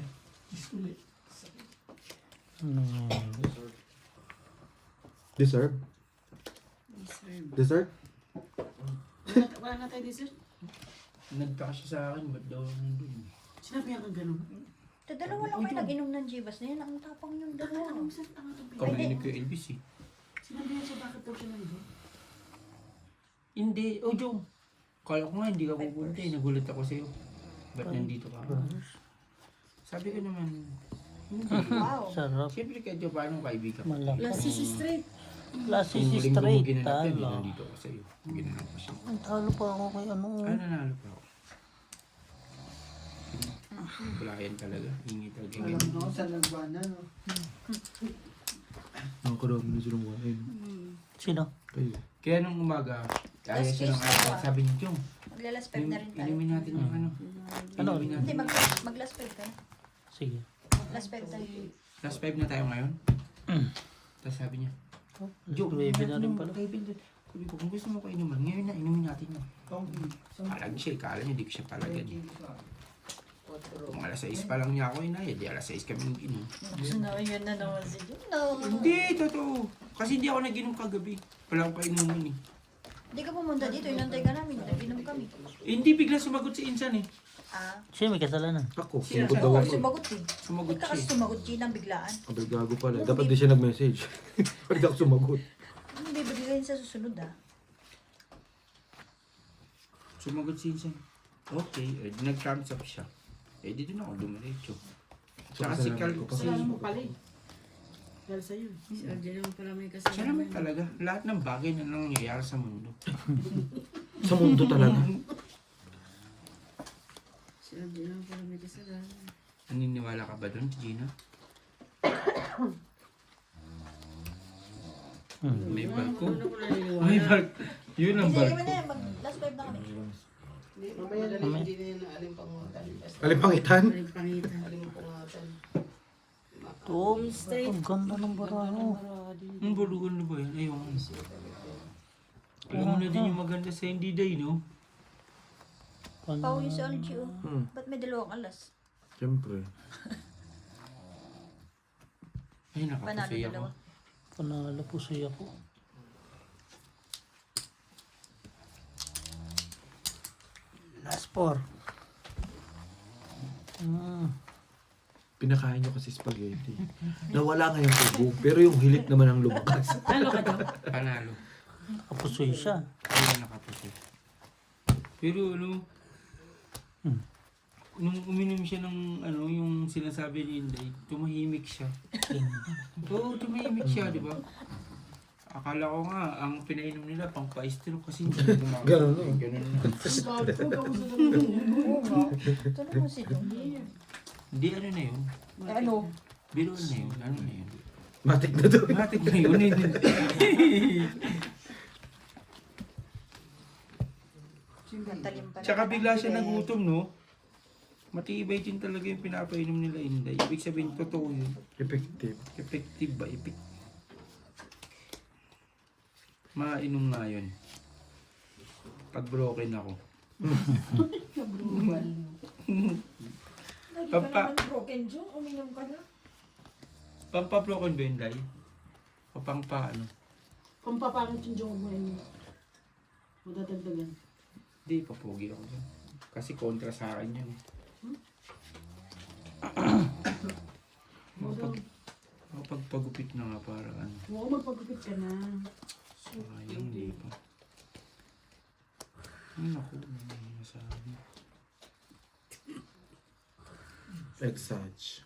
deserve? Dessert? Wala na tayo dessert. Nagtaka siya sa akin, ba't daw nandun? Sinabi yan kang ganun. Dalawa lang kayo nag-inom ng Jibas na yan. Ang tapang yung dalawa. Anong isang tanga itong Ikaw narinig ko yung Elvis eh. Sinabi yan siya bakit daw siya nandun? Hindi, Jong. Kala ko nga hindi ka pupunta eh. Nagulat ako sa'yo. Ba't nandito ka? Sabi ko naman, hindi. Wow. Sarap. Siyempre kahit yung paano kaibigan ko. Malaki. Last is straight. Klase Kung si linggo mo straight. ginanap yan, Talo. nandito ako sa'yo. Ginanap ko siya. Ang talo pa ako kay ano. Nanalo pa ako. Brian talaga. Hingi talaga. Alam mo, sa Lagwana, no? Nakakarami na silang wine. Sino? Kayo. Kaya nung umaga, kaya siya ng ayaw. Sabi niya, Jong, Magla-last five na rin tayo. inumin natin yung ano. Ano? Inumin Hindi, natin. mag-last five tayo. Sige. Last five tayo. Last 5 na tayo ngayon. Tapos sabi niya, Jong, Baby na rin pala. Sabi ko, kung gusto mo ko inuman, ngayon na, inumin natin yun. Palag siya, kala niya, di ko siya palagan. Kung alas 6 pa lang niya ako inaya, di alas 6 kami nag-inom. No, yun na naman si Jun. No. Hindi, totoo. Kasi hindi ako nag-inom kagabi. Wala akong kainuman eh. Hindi ka pumunta dito. Inantay ka namin. Nag-inom kami. Hindi, bigla sumagot si Insan eh. Siya may kasalanan. Ako, Sino singkot siya? daw Oo, ako. sumagot din. Sumagot Ba't ka siya kasi eh. sumagot Chinang biglaan? Abay, gago pala. Dapat di siya nag-message. Pwede ako sumagot. Ano bibigyan sa susunod Sumagot si Insan. Okay, nag-thumbs up siya. Dito na ako dumiretso. Tsaka si Carl, Kasalanan mo pala eh. Dahil sa'yo. Si RJ naman pala may siya kasalanan. naman talaga. Lahat ng bagay na nangyayari sa mundo. Sa mundo talaga. Si RJ naman pala may kasalanan. Naniniwala ka ba doon, Gina? May barko. Ano ko naniniwala? May barko. Yun ang Sige, barko. mo na. Mag-last five na kami. Mamaya na lang, hindi na yun ang aling pangutan. Alimpangitan? Aling pangitan. Aling pangutan. Oh, ang ganda ng baraho. Ang bulugan na ba yan? Ayaw nga. Alam mo na din yung maganda sa hindi day, no? Pauwi si LG oh. Ba't may dalawang alas? Siyempre. Ay, Panalo nakapusay ako. dalawa. Panalo po siya ko. Last four. Pinakain nyo kasi spaghetti. Nawala nga yung tubo, pero yung hilik naman ang lumakas. Ano ka daw? Panalo. Kapusoy siya. Ay, nakapusay. Pero ano, nung uminom siya ng ano, yung sinasabi ni Inday, tumahimik siya. Oo, tumahimik siya, di ba? Akala ko nga, ang pinainom nila pang pa-stroke kasi hindi na gumagano. Ganun, no? Ganun na. Oo nga. Ito naman si Jong. Hindi, ano na yun? Ano? Biro na yun, ano na yun? Matik na to. Matik na yun. Matalim pa. Tsaka bigla siya nagutom, no? Matibay din talaga yung pinapainom nila Inday. Ibig sabihin, totoo yun. Effective. Effective ba? Mainom nga yun. Pag broken ako. Broken Joe, uminom ka na. Pampa-broken ba yun, Day? O pang paano? Pampapangit yung joke mo yun. Madadagdagan. Hindi, papogi ako dyan. Kasi kontra sa akin yun. Makapagpagupit na nga para ano. Oo, magpagupit ka na. Sayang, hindi pa. Ay, naku, may masabi. Exage.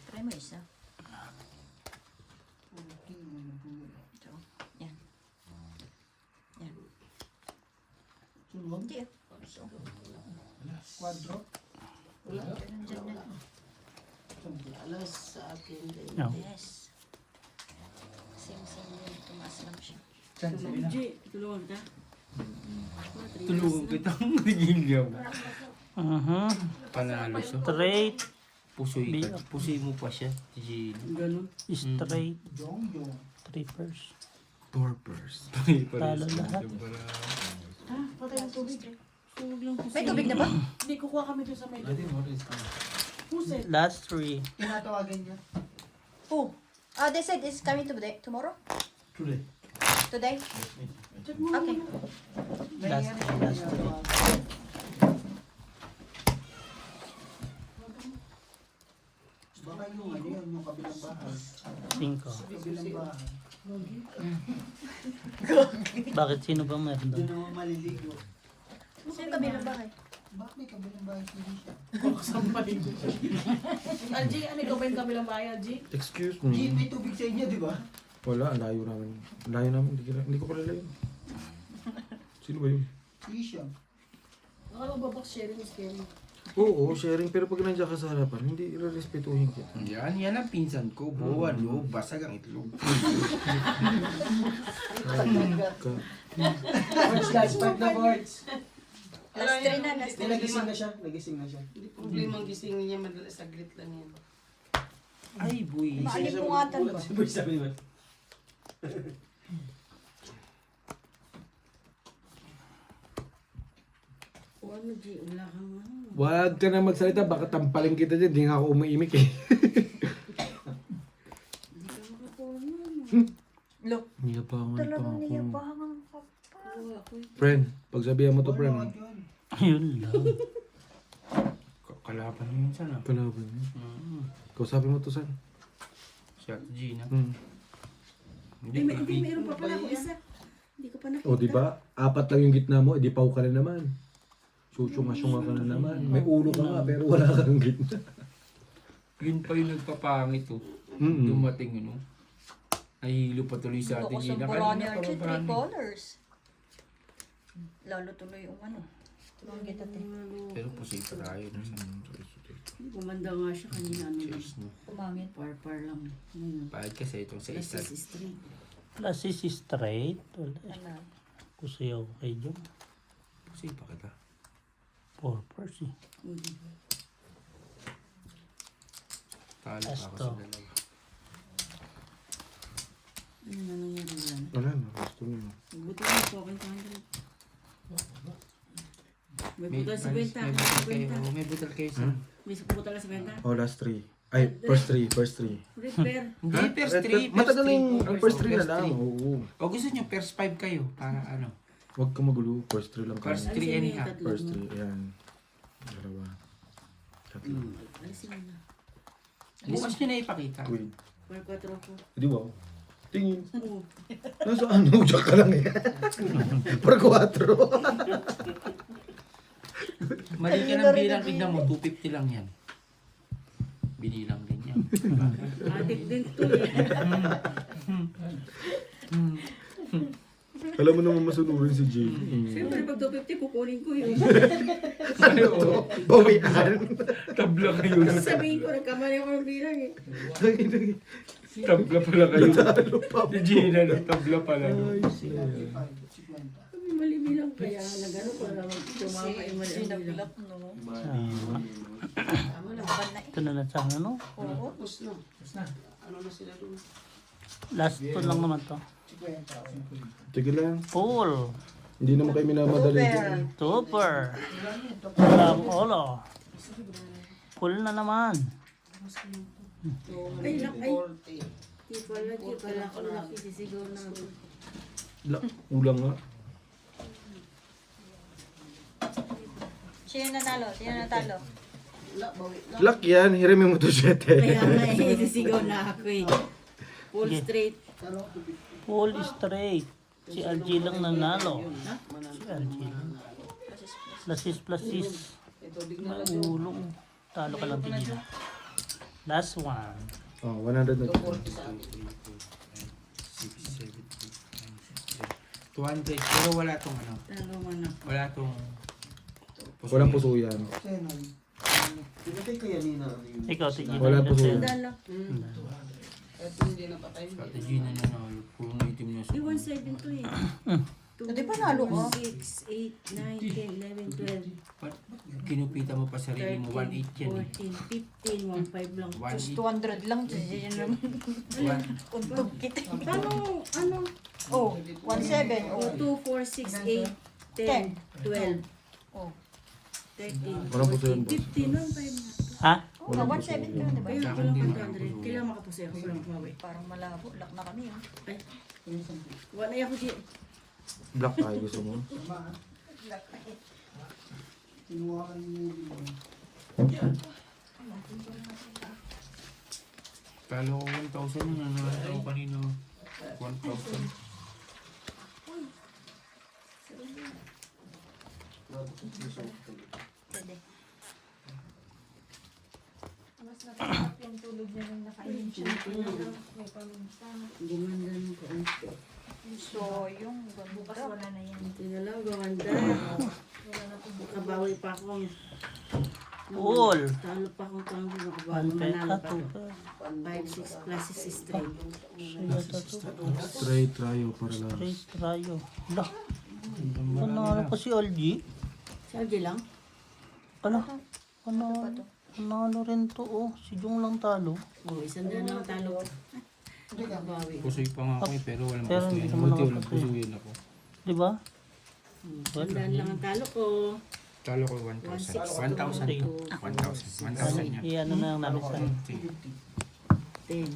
Try mo isa. Ito. Yan. Yan. Hindi ah. So, Quadro. nandyan na. Alas sa akin din. No. Yes. Same din. Tumaas lang siya. G, tulungan ka. Tulungan kitang naginggaw. Panalo siya. Straight. Pusoy ka. Pusoy mo pa siya. Gino. Ganun. Straight. Jong. Trippers. Torpers. Talo lahat. Ha? Patay ang tubig. Sunog lang pusin. May tubig na ba? Hindi, kukuha kami doon sa medyo. Pusit. Last three. Tinatawagan niya. Oh. They said it's coming today. Tomorrow? Today. Today? Check mo Okay. Last three. Baka yung ano yun, yung kabilang bahay. Cinco. Kabilang bahay. Bakit? Sino ba meron Doon doon? naman maliligo. Sino kabilang bahay? Bakit may kabilang bahay siya? Sampay. Alji, ano ikaw ba yung kabilang bahay, Alji? Excuse G, me. may tubig sa inyo, di ba? Wala, ang layo namin. Ang layo namin, hindi ko kilala yun. Sino ba yun? Isha. Akala ba box sharing is scary? Oo, sharing. Pero pag nandiyan ka sa harapan, hindi irerespetuhin kita. Yan ang pinsan ko. Buwan, no? Basag ang itlog. Boards, last part na boards. Last three na. Last three. Nagising na siya. Nagising na siya. Hindi problema ang gising niya, madalas saglit lang yan. Ay, boy. Maalipungatan ba? O ano, G, wala kang ano. Wag ka na magsalita, baka tampaling kita dyan. Hindi nga ako umiimik eh. Hindi ka makapunan. Look. Niyabangan pa Talagang ako. niyabangan ka pa. Oo, ako eh. Friend, pagsabihan mo to, friend. Ayun lang. Kalaban mo minsan, ah. Kalaban mo. Kausapin mo to, san? Siya, Gina. Ay, may meron pa pala ako isa. Hindi ko pa nakita. O, di ba? Apat lang yung gitna mo, edi paw ka na naman. Susunga-sunga ka na naman. May ulo ka nga, pero wala kang gitna. Yun pa yung nagpapangit, oh. Dumating, ano. Nahihilo pa tuloy sa ating Gusto ko sa Gina. Burani Kanina, Archie, parang 3 colors. Lalo tuloy yung ano. Tulungan kita, te. pero pusoy pa tayo. Gumanda nga siya kanina. Ano lang. Cheers, no. Pumangit. Par lang. Ngayon. Bahid kasi itong sa isa. Last is string. Last is straight. Wala. Ano? Kusayaw kay Jom. Pusoy pa kita. Purpose eh. Talo pa ako Esto. sa dalawa. Ano na nangyari yan? Wala na, gusto mo. Buti na po, 500. May butal sa benta. May butal kayo sa... May butal sa benta. Oh, last 3. Ay, first 3. Repair. Hindi, first 3. Matagal na yung ang first 3 na lang. Oo. O gusto nyo, first 5 kayo. Para ano? Huwag ka magulo. First 3 lang First kayo. 3 anyhow. First 3, ayan. Dalawa. Tatlo. Alisin mo na. Bukas nyo na ipakita. Wait. 4-4 po. Di ba? Tingin. Nasa ano? Diyan ka lang eh. Par 4. Mali ka ng bilang, tignan mo, 250 lang yan. Binilang din yan. Adik din to eh. Alam mo naman masunurin si Jay. Siyempre pag 250 kukunin ko yun. Ano to? Bawian. Tabla kayo. Sabihin ko, nagkamali ako ng bilang eh. Tabla pala kayo. Si Gina, tabla pala. Mali bilang kaya nagano para tumama yung mali ang bilang. Ito na lang sana, no? Oo, tapos na. Ano na sila doon? Last two lang naman to. Sige lang. Full. Hindi naman kayo minamadali. Super. Walang olo. Full na naman. Ay, di pala ako nakisisigaw na. Ulang nga. Sino nanalo? Sino natalo? Luck yan. Hirimin mo to 7. Kaya nga isisigaw na ako eh. Full Okay. straight. Full straight. Si LG lang nanalo. Si LG lang. Plus 6. Maulong. Talo ka lang tingin. Last one. Oh, 100 na. 200. Pero wala tong ano. Talo mo na. Wala tong... Walang puso yan. Pinatay ko yan nina. Ikaw, tigil. Wala po siya. Talo. Ate Gina nanalo. Puro na itim na Di sa... 1-7 to eh. Hindi pa nalo ko. 6, 8, 9, 10, 11, 12, Kinupita mo pa sarili mo. 1.8 yan eh. 14, 15, 1.5 lang. Just 1.8. 200 lang. Yun naman. Untog kita. Paano, ano? Oh, 17. Oh, 2, 4, 6, 8, 10, 12, Oh. 13, Walang puso yan, 14, 15, 1.5 na. Ha? Oh, 17 ka, di ba? Kaya ako lang 500. Kailangan makapusi ako lang mawi. Parang malabo. Lock na kami. Oh. Ay, wala na ako di. Black tayo gusto mo. Kinuha ka niyo. Talo ko 1,000 na nanalo ako kanina. 1,000. Pwede. Mas nakakap yung tulog niya nung nakainin siya. May paminsan. Gumanda ng kaunti. So, yung bukas wala na yan. Hindi na lang, gumanda. Nakabawi pa ako. All. Talo pa akong tango. Nakabawi. One pet. Manalo pa Two ako. pet. 5, 6 plus 6 straight. Straight tayo para lang. Straight tayo. Lah. Panalo pa si LG. Si Algie lang? Ano? Panalo rin to. Oh, si Jung lang talo. Oo, isang daan lang talo. Nakabawi. Pusoy pa nga ako eh, pero walang Pero puso hindi yan. naman Buti ako walang pusoy. puso yan ako. Di ba? Isang daan lang ang talo ko. Talo ko 1,000. 1,000 to. 1,000. 1,000 yan. Iyan na lang namin sa 10.